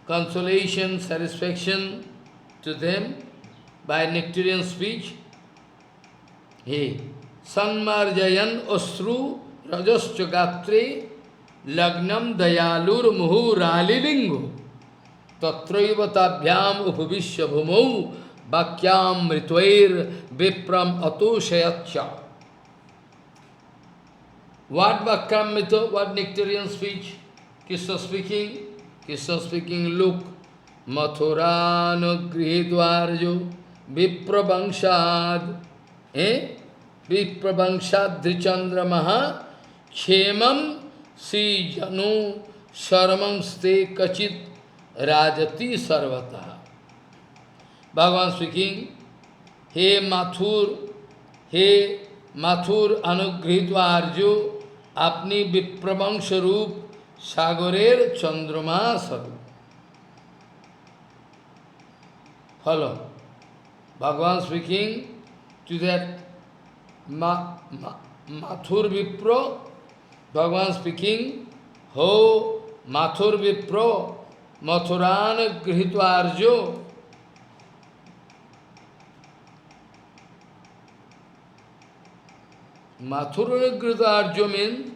consolation, satisfaction to them by nectarian speech. He Sanmarjayan Asru Rajascha Gatre Lagnam Dayalur Muhu Ralilingo Tatraiva Tabhyam Upavishya Bhumau Bhakyam Ritvair Vipram Atoshayatcha. What Bhakyam Mito, what nectarian speech? Krishna speaking. Krishna speaking, look, Mathurano Grihidvarjo Viprabangshad Viprabangshad Drichandra Maha Kshemam Si Janu Sarmam Ste Kachit Rajati Sarvata. Bhagavan speaking, He Mathur Anugrihitva Arjo Apni Viprabangsh Roop Sagorer Chandrama Saru. Follow. Bhagavan speaking to that Mathur Vipro. Bhagavan speaking, Ho Mathur Vipro Mathuran Grihitva Arjo. Mathura Grihitva Arjo means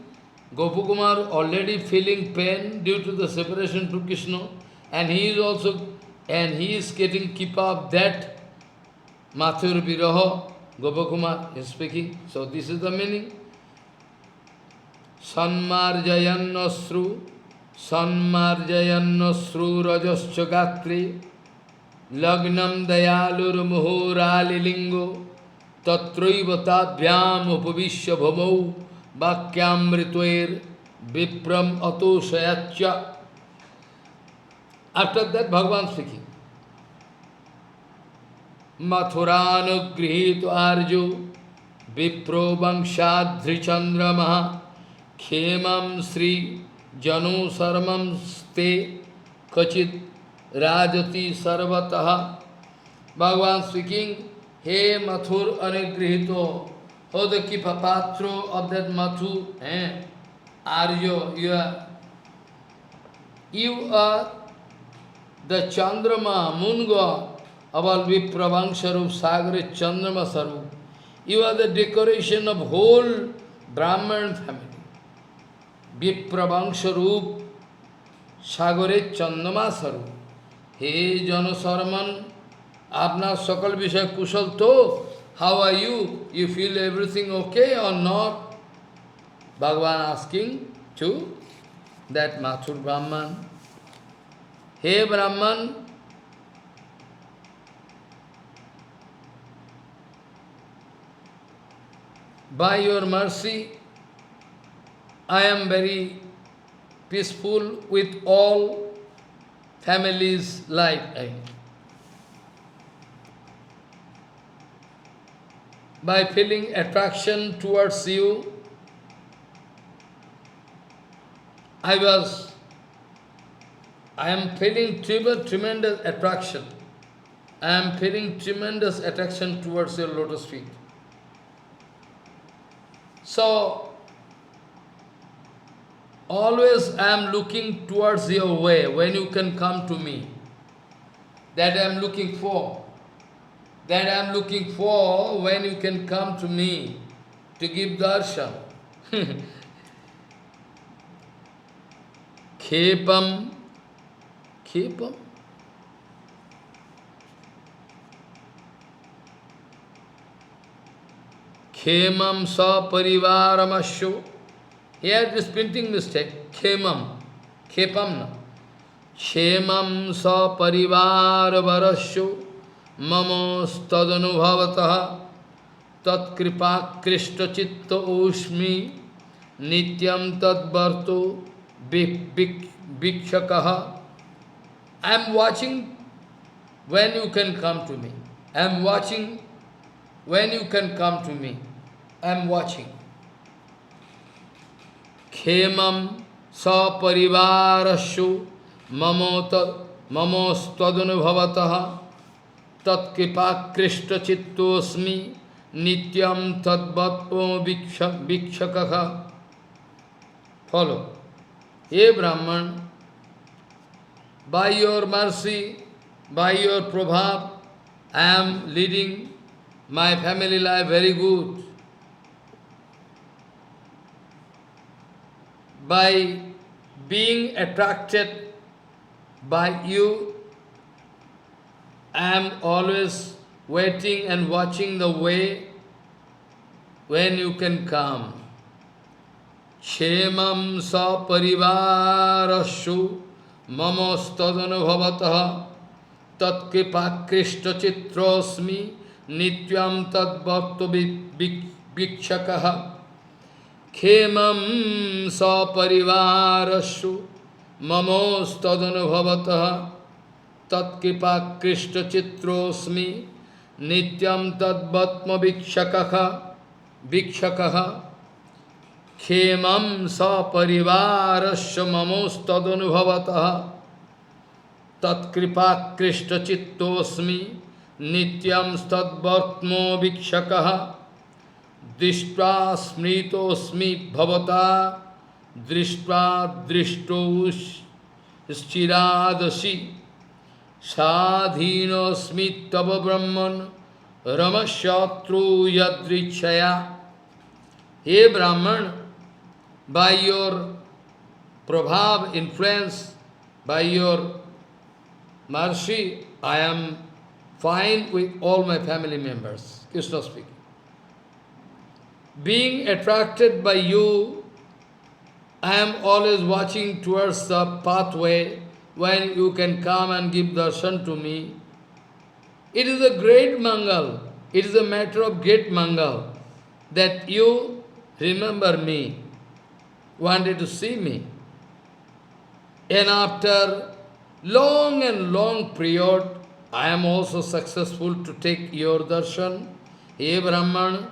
Gopakumar already feeling pain due to the separation to Krishna, and he is getting keep up that Mathur Viraha, Gopakumar is speaking. So this is the meaning. Sanmarjayan Nasru Rajascha Gatre Lagnam Dayalur Muhuralilingo Tatraiva Tabhyam Upavishya Bhamau Bhakyamritvair Vipram Atoshayatcha. After that, Bhagavan speaking. Mathurano Grihito Vipro Vangshad Drichandra Maha Khemam Sri Janu Sarmam Ste Kachit Rajati Sarvataha. Bhagavan speaking, He Mathur Anugrihito, oh, the Kipapatro of that Mathu, Arjo, you are the Chandrama, moon god, Aval Vipravangsharup Sagare Chandrama Sarup. You are the decoration of whole Brahman family. Vipravangsharup Sagare Chandrama Sarup. Hey Janasarman, Apna Sakal Vishay Kushal To. How are you? You feel everything okay or not? Bhagavan asking to that Mathur Brahman. Hey Brahman, by your mercy, I am very peaceful with all families' life. By feeling attraction towards you, I was I am feeling tremendous attraction. I am feeling tremendous attraction towards your lotus feet. So, always I am looking towards your way, when you can come to me. That I am looking for. That I am looking for when you can come to me to give darshan. Khepam, khepam. Khemam sa parivaramasyo. Here it is printing mistake. Khemam. Khepam na. Khemam sa parivarvarasyo. Mamo stadanubhavataha. Tat kripa krishta chitta ushmi. Nityam tad bharto bhikshakaha. I am watching when you can come to me. I am watching when you can come to me. I am watching. Khemam sa parivarashu mamo stadunubhavataha tat kripa krishta chittosmi nityam tadvatmo bhikshakaha. Follow. Hey Brahman, by your mercy, by your prabhav, I am leading my family life very good. By being attracted by you, I am always waiting and watching the way when you can come. Kshemam sa parivarashu mamastadunubhavataha tat kripa krishta chitrosmi nityam tad bhakto bhikshakaha. Khemam sa parivarashu mamastadunubhavataha tat kripa krishta chitrosmi nityam tad bhatma bhikshakaha. Khemam sa parivarasya mamostadunubhavataha tat kripa krishta chittosmi nityam stadvartmo bhikshakaha. Drishtva smritosmi bhavata drishtva drishtos stiradasi sadhinosmi tava brahman ramashatru yadrichaya. Hey Brahman, by your prabhav influence, by your mercy, I am fine with all my family members. Krishna speaking. Being attracted by you, I am always watching towards the pathway when you can come and give darshan to me. It is a great mangal. It is a matter of great mangal that you remember me, wanted to see me. And after long and long period, I am also successful to take your darshan. Hey Brahman,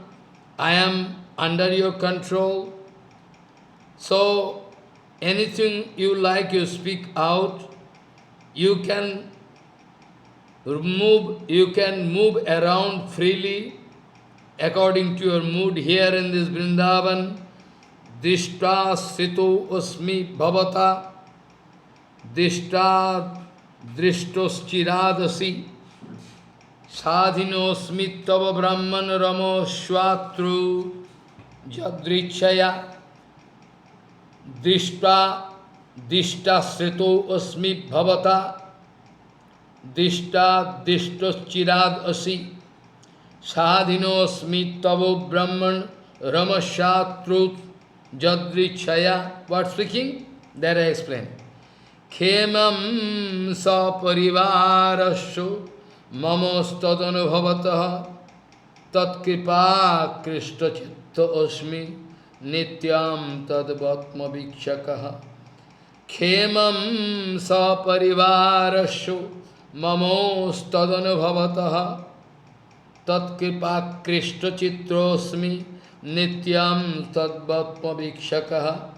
I am under your control. So, anything you like, you speak out. You can move around freely according to your mood here in this Vrindavan. Dishta sito osmi bhavata dishta drishtos chiradasi sadhinosmi tava brahman ramo shvatru jadrichaya dishta sito osmi bhavata dishta drishtos chiradasi sadhinosmi tavo brahman ramashatru jadrichaya. What speaking? That I explain. Khemam sa parivarashu mamostadunubhavataha tat kripa krishta chitta osmi nityam tadvatma bhikshakaha. Khemam sa parivarashu mamostadunubhavataha tat kripa krishta chitrosmi nityam tadvatma bhikshakaha.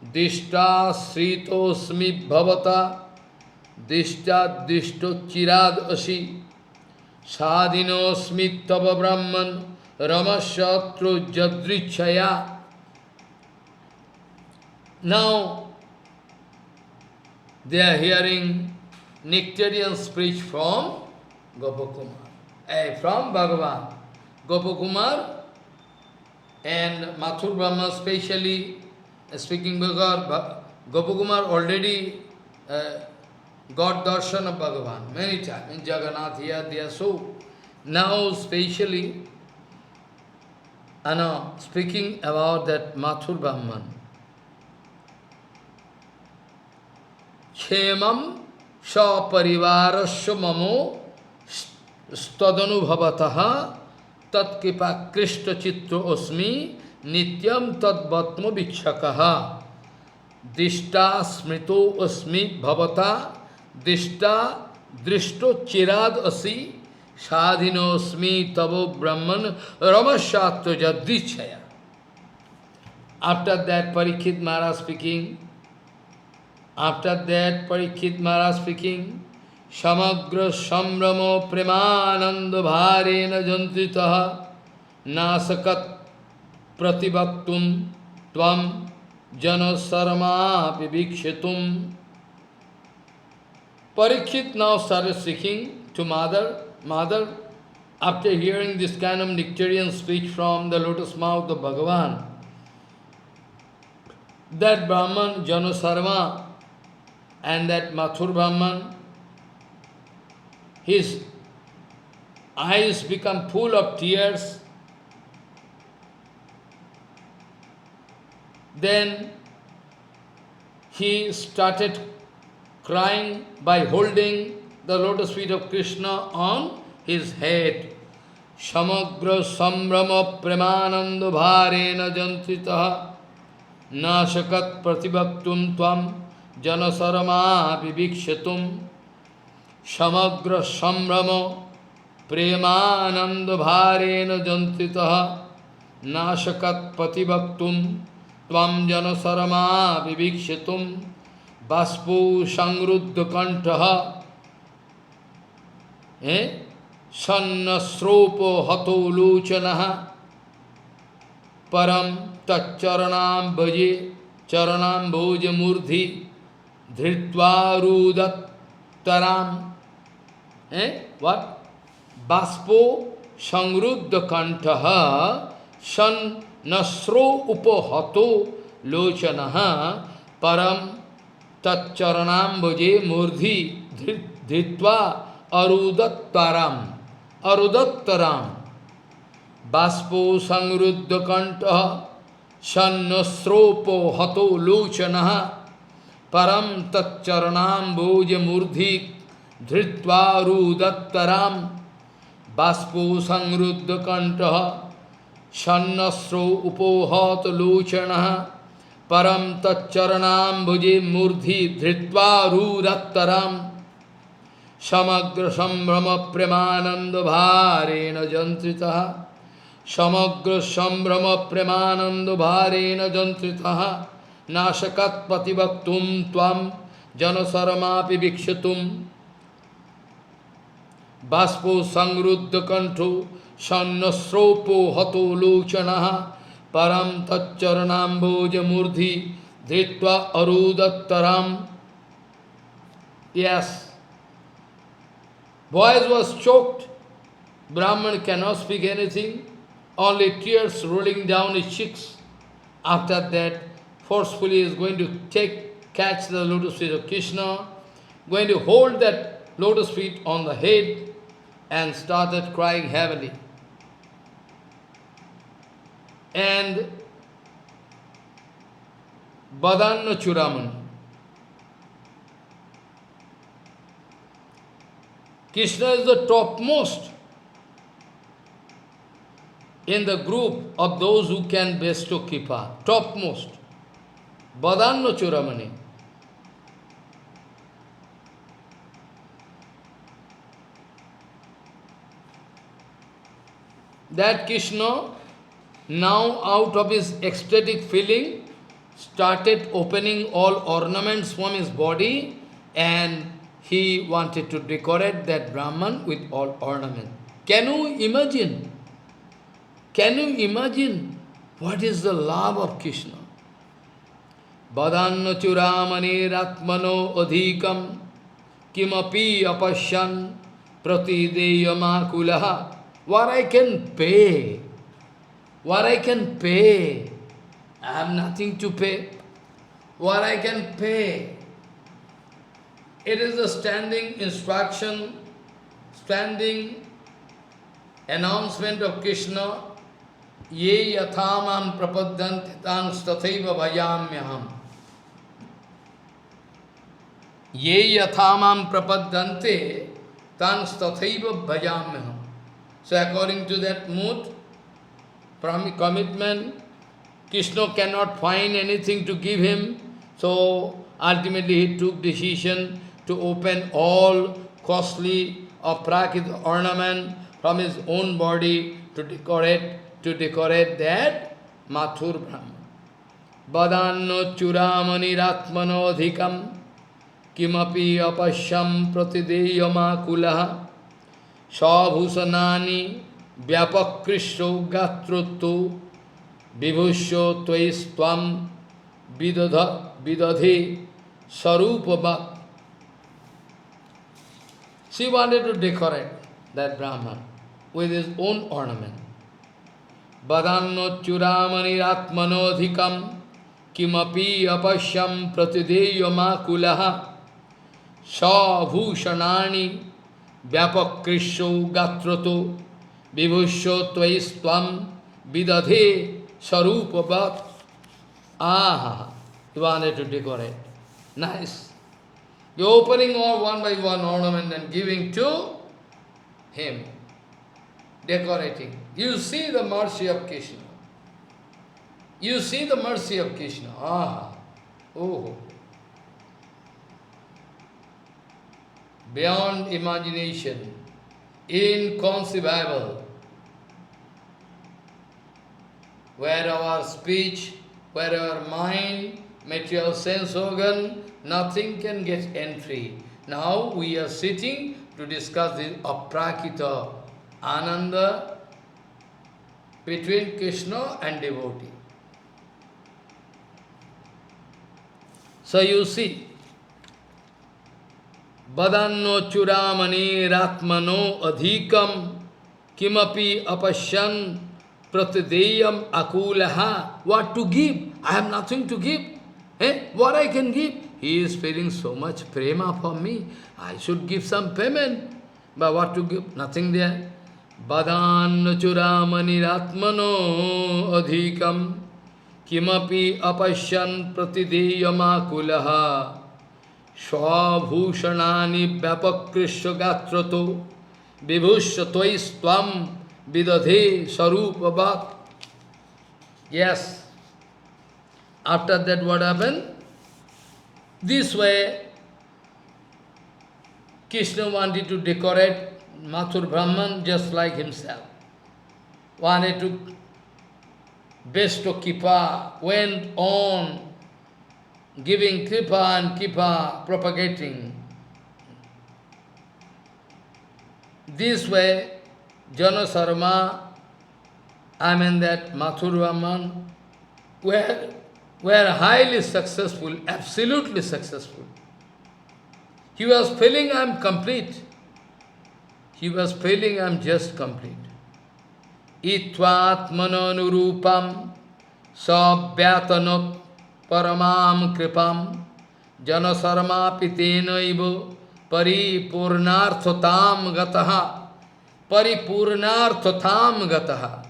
Dishta sritosmi bhavata, dishta dishto chirad asi, sadhinosmi tava brahman, ramashatru jadrichaya. Now they are hearing nectarian speech from Gopakumar, from Bhagavan. Gopakumar and Mathur Brahma specially speaking because Gopakumar already got darshan of Bhagavan many times in Jagannath here, there. So now specially speaking about that Mathur Brahman. Kshemam saparivarasya mamo stadanubhavataha tat kripa krishta chitra osmi nityam tad vatma vikshakaha dishta smrito osmi bhavata dishta drishto chirad asi sadhinosmi tavo brahman ramashatva jadrichaya. After that Parikshit Maharaj speaking, Samagra sambramo premananda bharena jantritaha nasakat pratibhaktum tvam jana sarma vivikshitum. Parikshit now started speaking to mother. Mother, after hearing this kind of nectarian speech from the lotus mouth of Bhagavan, that Brahman, Janasarma, and that Mathur Brahman, his eyes become full of tears. Then he started crying by holding the lotus feet of Krishna on his head. Samagra sambrama premananda bharena jantritaha nasakat pratibhaktum tvam janasarama vivikshatum. Samagra sambrama premananda bharena jantritaha nasakat pratibhaktum tvam janasarama vivikshatum. Baspo sangruddha kantaha sannasropo hato luchanaha param taccharanam bhaje charanam bhoja murdhi dhritva rudat taram. What? Baspo sangruddha kantaha sannasro upohato lochanaha param taccharanam bhaje murdhi dhritva arudattaram. Arudattaram. Baspo sangruddha kantaha sannasropo hato lochanaha param taccharanam bhoja murdhi dhritva arudattaram. Baspo sangruddha kantaha sannasro upohato lochanaha param taccharanam bhoje murdhi dhritva arudattaram. Samagra sambrama premananda bharena jantritaha Samagra sambrama premananda bharena jantritaha nasakat patibhaktum tvam janasaramapi vikshatum. Baspo sangruddha kanto sannasropo hato lochanaha param taccharanam bhoja murdhi dhritva arudattaram. Yes. Voice was choked. Brahman cannot speak anything. Only tears rolling down his cheeks. After that, forcefully is going to catch the lotus feet of Krishna, going to hold that lotus feet on the head and started crying heavily. And Badanna Churaman. Krishna is the topmost in the group of those who can bestow kripa. Topmost. Badanna Churamani. That Krishna, now out of his ecstatic feeling, started opening all ornaments from his body, and he wanted to decorate that Brahman with all ornaments. Can you imagine? Can you imagine what is the love of Krishna? Badanno churamani ratmano adhikam kimapi apasyan pratideyama kulaha. What I can pay? What I can pay? I have nothing to pay. What I can pay? It is a standing instruction, standing announcement of Krishna. Ye yathamam prapadyanti tans tathaiva bhajamyaham. Ye yathamam prapadyanti tans tathaiva bhajamyaham. So according to that mood, commitment, Krishna cannot find anything to give him. So ultimately he took decision to open all costly or prakrit ornament from his own body to decorate that Mathur Brahman. Badanno churamani ratmano adhikam kimapi apashyam pratideyama kulaha sabhusanani vyapakrisho gatruttu vibhusyo tvaistvam vidadhi sarupabhat. She wanted to decorate that Brahman with his own ornament. Badanno churamani ratmanodhikam kimapi apashyam pratideyama kulaha sabhushanani vyapakrisho gatrato vibhusyo tvaistvam vidadhi sarupabhat. Ah, he wanted to decorate. Nice. You're opening all one by one ornament and giving to him, decorating. You see the mercy of Krishna. You see the mercy of Krishna. Ah, oh. Beyond imagination, inconceivable. Where our speech, where our mind, material sense organ, nothing can get entry. Now we are sitting to discuss this aprakita ananda between Krishna and devotee. So you see, Badanno churamani ratmano adhikam kimapi apasyan pratideyam akulaha. What to give? I have nothing to give. What I can give? He is feeling so much prema for me. I should give some payment. But what to give? Nothing there. Badanno churamani ratmano adhikam kimapi apasyan pratideyam akulaha swabhushanani vyapakrisya gatrato vibhusya tvaistvam vidadhe sarupabhat. Yes. After that what happened? This way, Krishna wanted to decorate Mathur Brahman just like himself. Wanted to bestow Kripa, went on giving Kripa and Kripa propagating. This way, Jana Sarma, that Mathur Brahman, were highly successful, absolutely successful. He was feeling I am complete. He was feeling I am just complete. Itvatmananurupam sabhyatanot paramam kripam janasarma pitenaivo paripurnarthatam gataha paripurnarthatam gataha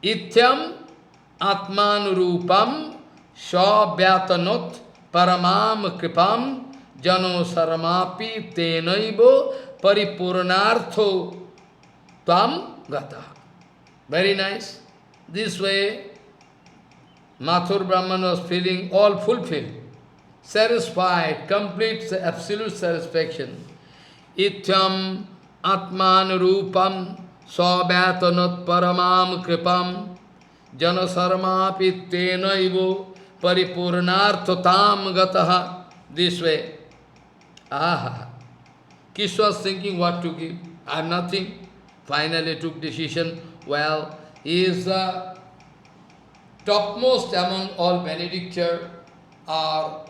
ityam atmanurupam sabhyatanot paramam kripam jano sarmapi tenaivo paripurnartho tam gataha. Very nice. This way, Mathur Brahman was feeling all fulfilled, satisfied, complete, absolute satisfaction. Ityam atmanurupam sabhyatanot paramam kripam janasarma pittenaivo paripurnarthatam gataha. This way. Aha. Krishna was thinking what to give. I have nothing. Finally took decision. Well, he is the topmost among all benedictors, or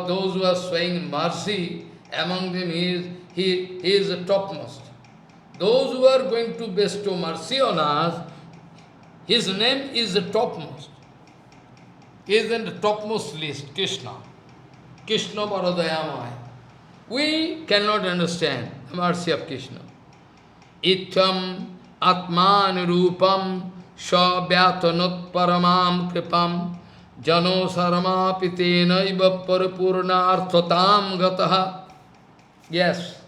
those who are showing mercy. Among them he is the topmost. Those who are going to bestow mercy on us, his name is the topmost. He is in the topmost list, Krishna. Krishna Paradayamaya. We cannot understand the mercy of Krishna. Ityam atman rupam shabhyatanut paramam kripam jano sarma pitena iva paripurna arthatam gataha. Yes.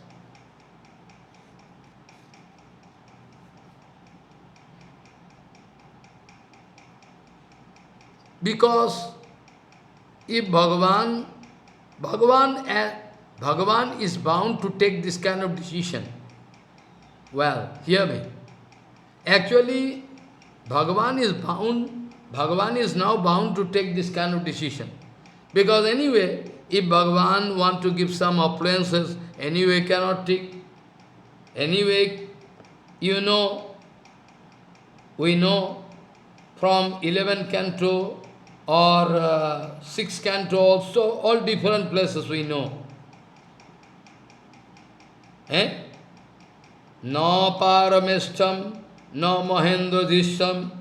Because if Bhagavan is bound to take this kind of decision. Well, hear me. Actually, Bhagavan is now bound to take this kind of decision. Because anyway, if Bhagavan want to give some appliances, anyway cannot take. Anyway, we know from 11 canto or 6 canto also, all different places we know. Na parameshtam, na mahendradishtam,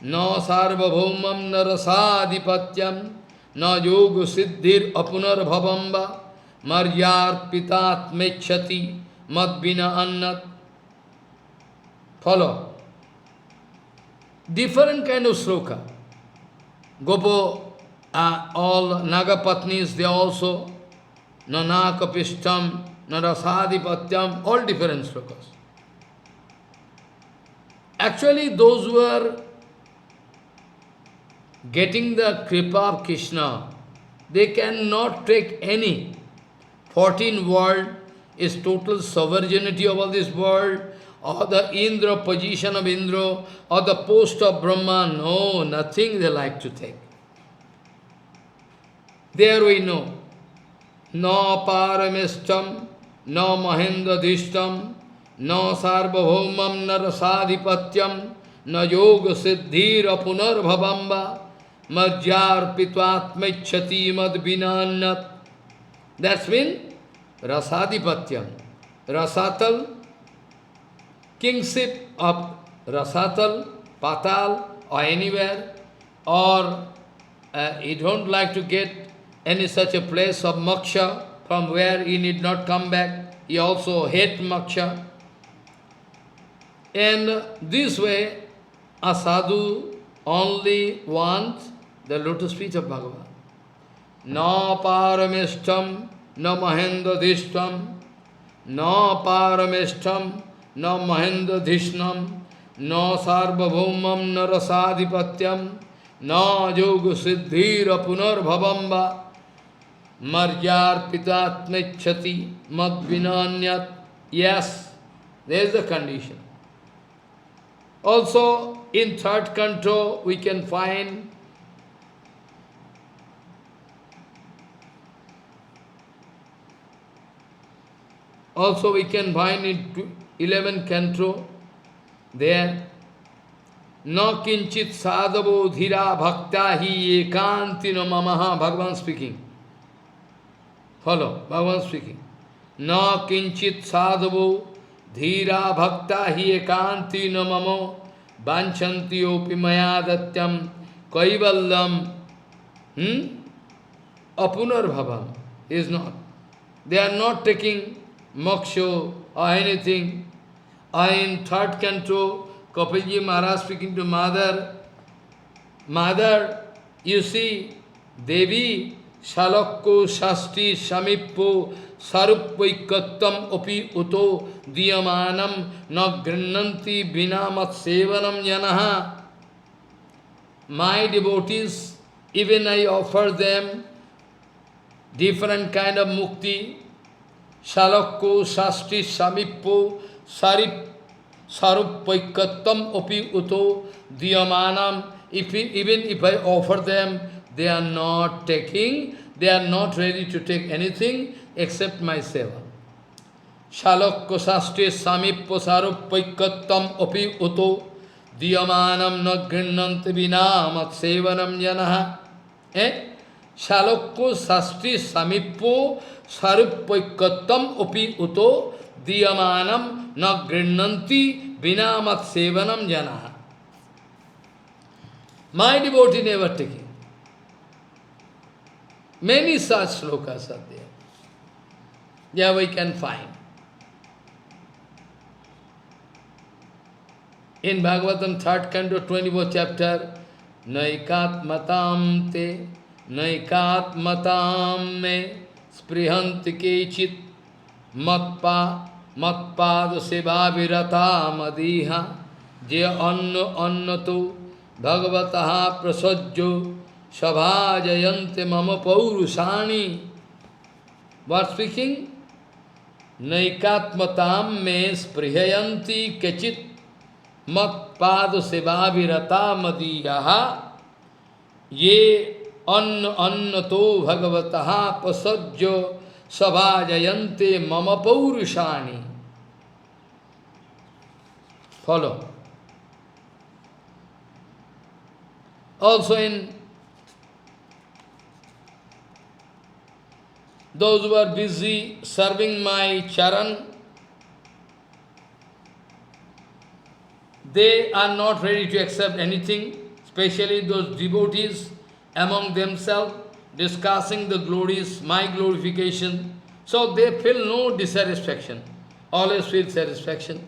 na sarvabhaumam, na rasadhipatyam, na yoga siddhir apunar bhavamba, maryar pitat mechati, madbina annat. Follow. Different kind of sloka. Gopo, all Nagapatnis, they also, Nanakapishtam, Narasadhipatyam, all different slokas. Actually, those who are getting the kripa of Krishna, they cannot take any. 14 world is total sovereignty over this world, or the Indra, position of Indra, or the post of Brahma. No, nothing they like to take. There we know. Na parameshtam, na mahendradishtam, na sarvabhaumam, na rasadhipatyam, na yoga siddhir apunar bhavamba, majjar pitvatmechati mad binannat. That's mean rasadhipatyam. Rasatal, kingship of Rasatal, Patal, or anywhere, or he don't like to get any such a place of moksha from where he need not come back. He also hate moksha. And this way, a sadhu only wants the lotus feet of Bhagavan. Na parameshtam, na mahendradishtam, na parameshtam, na mahendradhishnam, na sarvabhaumam, na rasadhipatyam, na yoga siddhir apunar bhavamba, marjar pitatmechati mad vinanyat. Yes, there is the condition. Also, in third canto, we can find in 11 canto, there, na kinchit sadhavo dhira bhakta hi ekantino mamaha, Bhagavan speaking. Follow, Bhagavan speaking. Na kinchit sadhavo dhira bhakta hi ekantino mamo vanchanti opi maya datyam kaivallam apunar bhavam. Is not. They are not taking moksha or anything. In third canto, Kapilji Maharaj speaking to Mother, Mother, you see, Devi, Shalakko, Shasti, Samippo, Sarupvaikattam, Opi, Uto, Diyamanam, Na Grinnanti, Binamat Sevanam Yanaha. My devotees, even I offer them different kind of mukti, Shalakko, Shasti, Samippo, Sarupvaikattam, Opi, Uto, Diyamanam. Even if I offer them they are not taking, they are not ready to take anything except my seva. Shalokko saste samippo sarupaikattam api uto diyamanam na grinnanti vinamat sevanam janaha. Shalokko sasti samippo sarupaikattam api uto diyamanam na grinnanti vinamat sevanam janaha. My devotee never taking. Many such slokas are there. Yeah, we can find. In Bhagavatam 3rd canto 24th chapter, Naikatmatam te, Naikatmatam me, Sprihanti kechit, matpad seva virata madiha, je annato, Bhagavataha prasajjo, Sabhajayante mama paurusani. What speaking? Naikatmatam me sprihayanti kechit matpad seva virata madiyaha ye annato bhagavataha pasajjo sabhajayante mama paurushani. Follow. Also in those who are busy serving my charan, they are not ready to accept anything, especially those devotees among themselves discussing the glories, my glorification. So they feel no dissatisfaction, always feel satisfaction.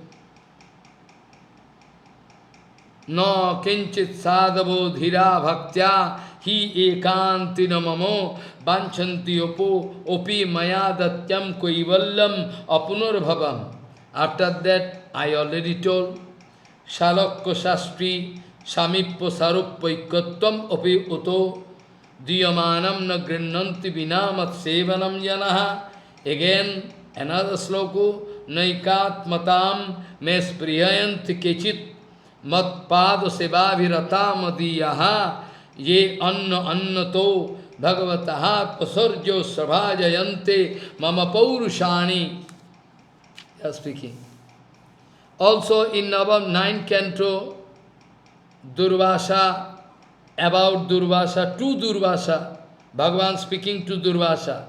No kinchit sadhavo dhira bhaktya hi ekantina mamo banchanti opi maya datyam kaivallam apunur bhavam. After that, I already told, Shalakya Shastri Samippo Sarupaikatvam Api Uto Diyamanam na grinnanti vinamat sevanam janaha. Again, another sloku, Naikatmatam mes priyayanti kechit matpad seva virata madiyaha ye annato bhagavataha pasarjo sabhajayante mama paurushani. They are speaking. Also in our 9th canto, Durvasa, about Durvasa, to Durvasa, Bhagavan speaking to Durvasa,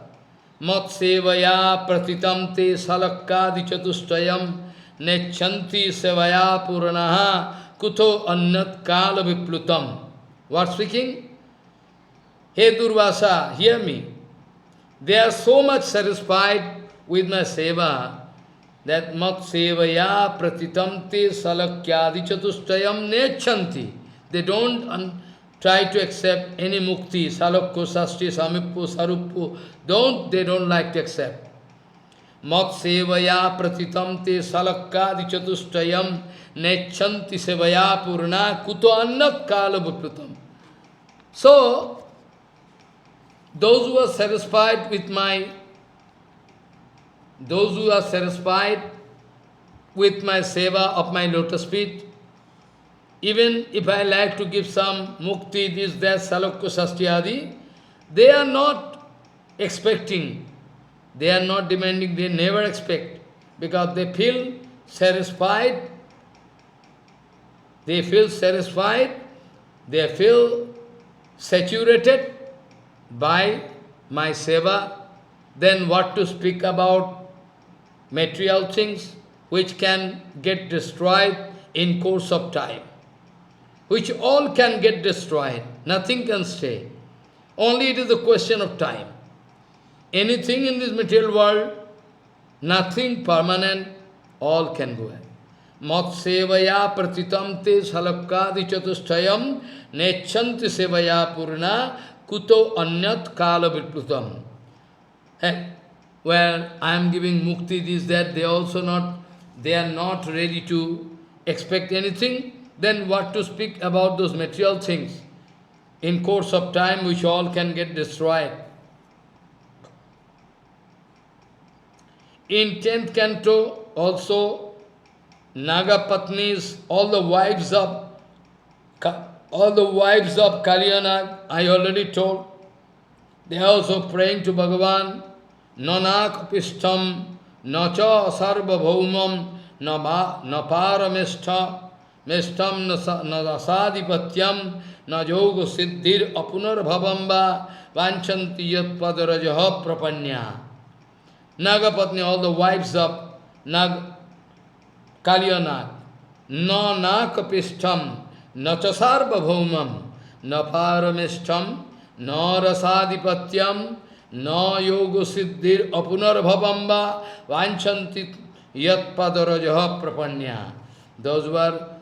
Mat sevaya pratitam te salakkadi chatustayam nechanti sevaya puranaha kuto annat kala viplutam. What speaking? Hey Durvasa, hear me. They are so much satisfied with my seva, that mat sevaya pratitamte salakyadi chatustayam nechanti. They don't try to accept any mukti, salakko, sasti, samippo, saruppo. They don't like to accept. Mat sevaya pratitamte salakyadi chatustayam nechanti sevaya purna kuto annat kala viplutam. So, those who are satisfied with seva of my lotus feet, even if I like to give some mukti, this, that, salakya, sasti, adi, they are not expecting, they are not demanding, they never expect, because they feel satisfied, they feel saturated by my seva. Then what to speak about material things which can get destroyed in course of time, which all can get destroyed, nothing can stay. Only it is a question of time. Anything in this material world, nothing permanent, all can go away. Mat sevaya pratitamte salakkadi chatustayam nechanti sevaya purna kuto anyat kala viplutam. Where I am giving mukti, this, that, they are not ready to expect anything, then what to speak about those material things in course of time which all can get destroyed. In 10th canto also, Nagapatnis, all the wives of All the wives of Kalyanag, I already told, they are also praying to Bhagavan. Nanak pistam, nacha sarva bhaumam, na paramistha, mistam na rasadipatyam, na yoga siddhir apunar bhavamba, vanchanti yat padarajaha prapanya. Nagapatni, all the wives of Kalyanag, na nakapistam, na chasarva bhaumam, na paramishtam, na rasadipatyam, na yoga siddhir apunar bhavamba, vanchanti yat padarajaha prapanya. Those who are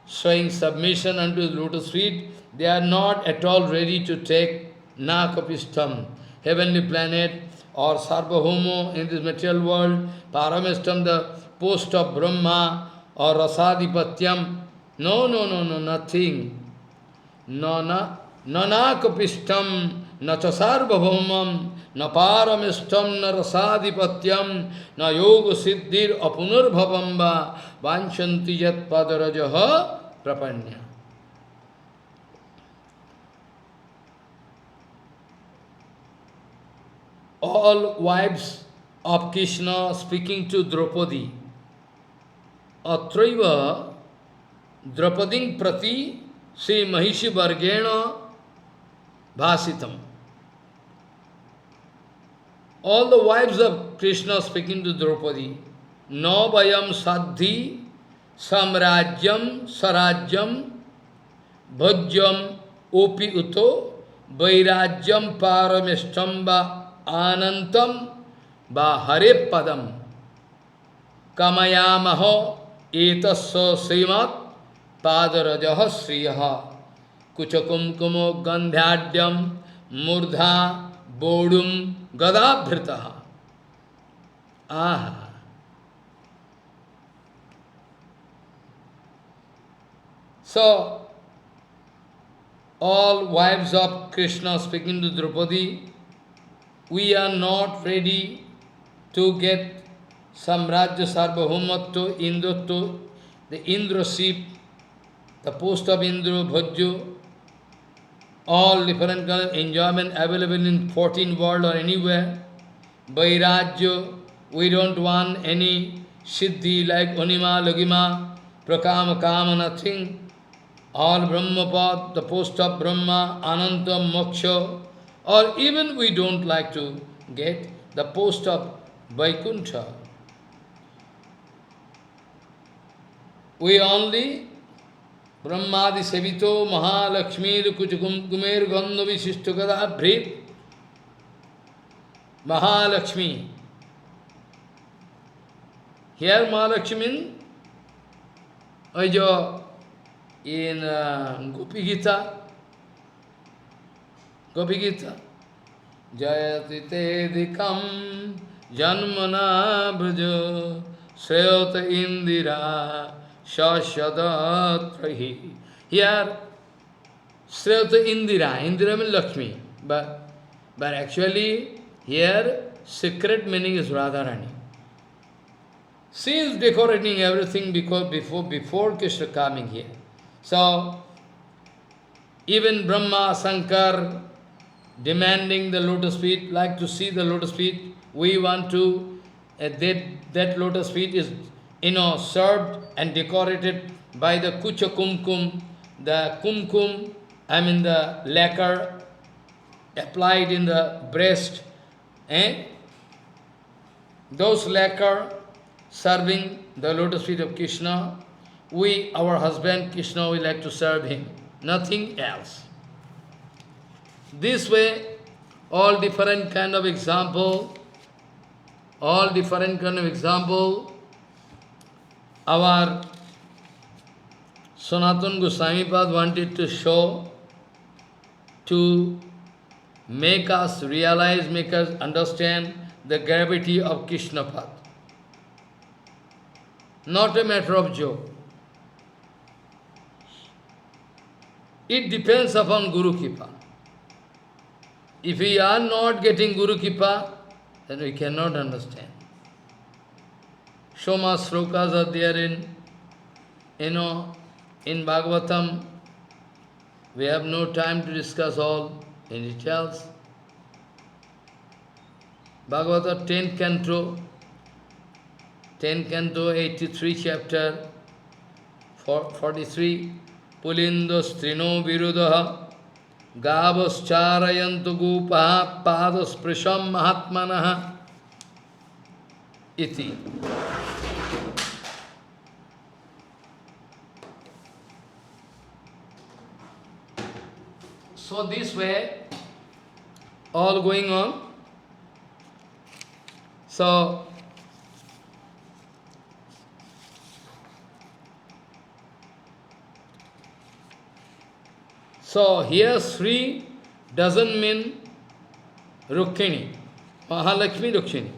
showing submission unto the lotus feet, they are not at all ready to take nakapistam, heavenly planet, or sarvabhauma in this material world, paramistam, the post of Brahma, or rasadipatyam. No, no, no, no, nothing. No, no, nanakapistam, na chasarvabhaumam, na paramistam, na rasadipatyam, na yoga siddhir apunar bhavamba, vanchanti yat padarajaha prapanya. All wives of Krishna speaking to Draupadi. Atraiva Draupading prati se mahishi vargena bhasitam. All the wives of Krishna speaking to Draupadi. No vayam saddhi samrajyam sarajyam bhajyam opi uto vairajyam parameshtamba anantam ba hare padam kamayamaho etasya srimat padarajaha sriyaha kuchakumkumo gandhyadyam murdha bodum gadabhritaha. Ah. So, all wives of Krishna speaking to Draupadi, we are not ready to get Samrajya Sarvabhaumatva, Indratva, the Indraship, the post of Indra, Bhajya, all different kind of enjoyment available in 14 world or anywhere. Vairajya, we don't want any Siddhi like Anima, Lagima, Prakama, Kama, nothing. All Brahmapad, the post of Brahma, Ananta, Moksha, or even we don't like to get the post of Vaikuntha. We only Brahmadi Sevito Mahalakshmi Kuchakumkumer Gandhavi Shistukada Bhrit Mahalakshmi. Here Mahalakshmi Ajo in Gopi Gita Jayati Tedikam Janmana Braja Sreyata Indira Shashadatrahi. Here, Sreyata Indira, Indira means Lakshmi, but actually here secret meaning is Radharani. She is decorating everything because before Krishna coming here. So, even Brahma, Shankar, demanding the lotus feet, like to see the lotus feet, we want to, that lotus feet is, served and decorated by the Kucha Kumkum, the Kumkum, the lacquer applied in the breast, those lacquer serving the lotus feet of Krishna, we, our husband Krishna, we like to serve him, nothing else. This way, all different kind of example, our Sanatana Goswami Pad wanted to show, to make us realize, make us understand the gravity of Krishna Pad. Not a matter of joke. It depends upon Guru Kripa. If we are not getting Guru Kripa, then we cannot understand. So much slokas are there in Bhagavatam. We have no time to discuss all in details. Bhagavata 10th canto, 83 chapter, 43, Pulindo strino virudaha, gavascharayantu gupaha, padasprisham mahatmanaha, iti. So this way, all going on. So here Sri doesn't mean Rukmini, Mahalakshmi Rukmini.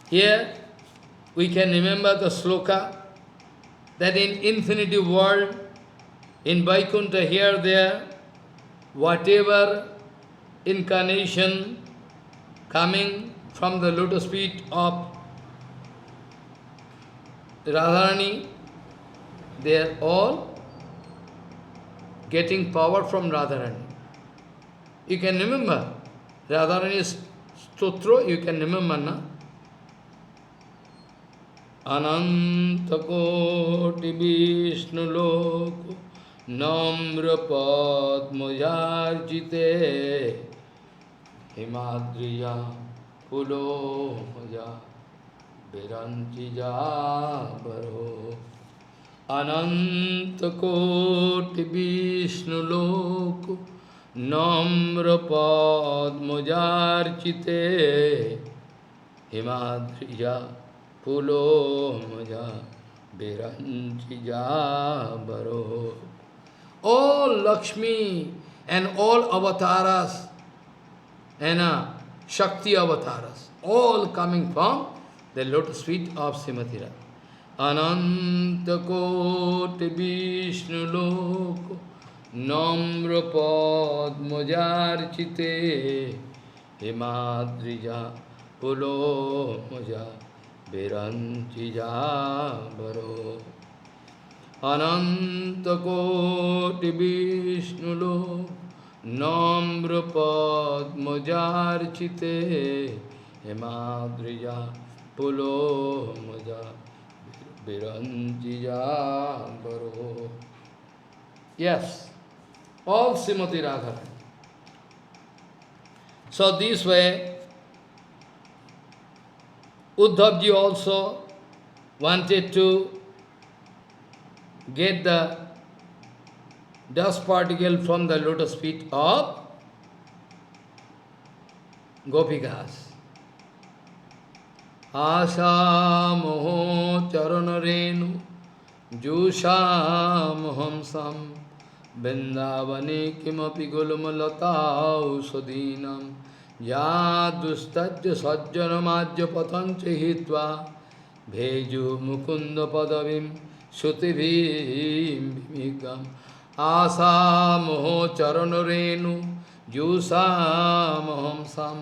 Here we can remember the sloka that in infinity world, in Vaikuntha here, there, whatever incarnation coming from the lotus feet of Radharani, they are all getting power from Radharani. You can remember Radharani's stotra, you can remember, na? Anantakoti Vishnu Loko Namra Padmajarjite Himadriya Pulo Maja Virantija Baro Anantakoti Vishnu Loko Namra Padmajarjite Himadriya Pulo Maja Virantija Baro. All Lakshmi and all avatars and Shakti avatars, all coming from the lotus feet of Srimati Radha. Anantakoti Vishnu Loko Namra Padmajarchite Himadrija Pulo Maja Virantija Baro. Anantakoti Vishnu Loko Namra Padmajarchite Himadrija Pulo Maja Virantija Baro. Yes, all Srimati Radharani. So this way, Uddhavji also wanted to get the dust particle from the lotus feet of Gopikas. Asha moho charanarenu jusha moham sam Vrindavane kimapi gulmalata usadinam ya dustajya sajjanamajya patanche hitva bheju mukunda padavim Shutibhim bhimigam asa moho charanarenu jusa moham sam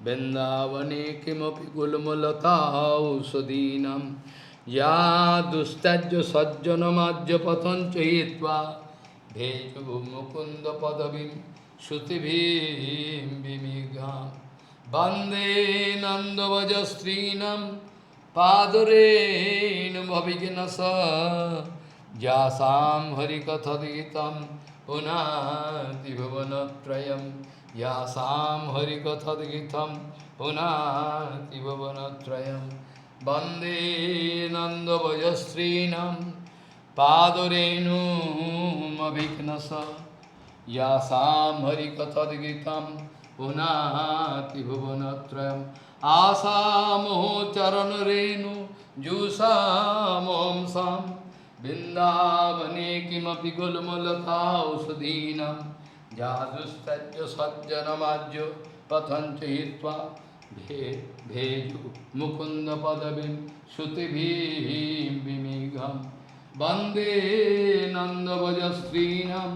Vrindavane kimapi gulmalata usadinam ya dustajya sajjanamajya patanche hitva bheju mukunda padavim Shutibhim bhimigam Bande nandavajastrinam Padurenu bhavignasa Jasam harikathaditam Punati bhavanatrayam Yasam harikathaditam Punati bhavanatrayam Bande nandavajastrinam Padurenu bhavignasa Yasam harikathaditam Punati bhavanatrayam Asamo charanarenu jusam sam Vrindavane kimapi gulmalata usadinam Jadustajya sajjanamajya patancha hitva bheju mukunda padavim shutibhim bhimigam Bande nandavajastrinam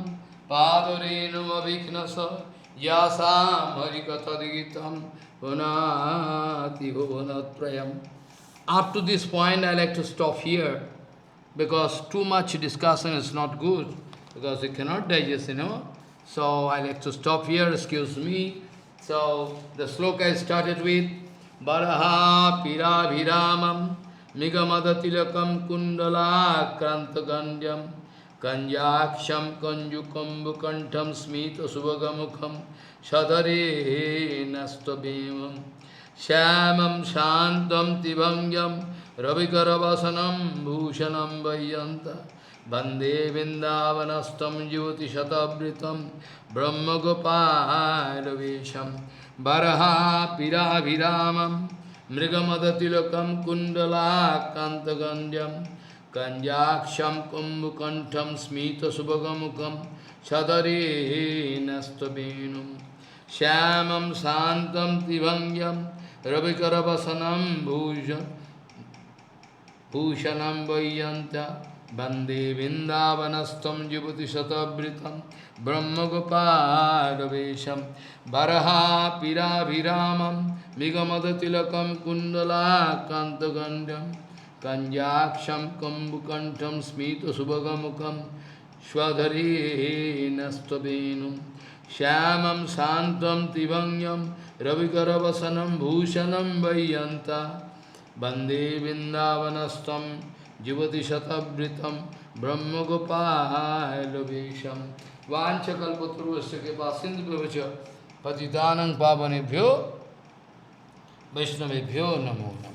padurenu aviknasa Yasam harikathaditam Punati bhuvanatrayam. Up to this point, I like to stop here, because too much discussion is not good, because you cannot digest, So I like to stop here, excuse me. So the sloka is started with Baraha Pirabhiramam Migamadatilakam Kundala Krantagandhyam Kanjaksham Kanjukambukantam Smita Subagamukham Shadare Nastabhimam Shyamam Shantam Tivangyam Ravikaravasanam Bhushanam Vayanta Bande Vindavanastam Jyoti Shatabritam Brahma Gopalavesham Baraha Pirabhiramam Mrigamadatilakam Kundala Kantagandhyam Kanjaksham Kumbukantam Smita Subhagamukam Shadare Nastabenum Shyamam Santam Tivangyam Ravikaravasanam Bhushanam Vayanta Bande Vindavanastam Jivati Shatabritam Brahma Gopalavesham Baraha Pirabhiramam Migamadatilakam Kundala Kantagandhyam Kanjaksham Kambukantam Smita Subhagamukam Shwadhari Nastabenum Shyamam Santam Tivangyam Ravikaravasanam Bhushanam Vayanta Bande Vindavanastam Jivati Shatabritam Brahma Gopalavesham Vancha Kalpataruvasya Kripa Sindhu Patitanang Pavanebhyo Vaishnavebhyo Namo Namo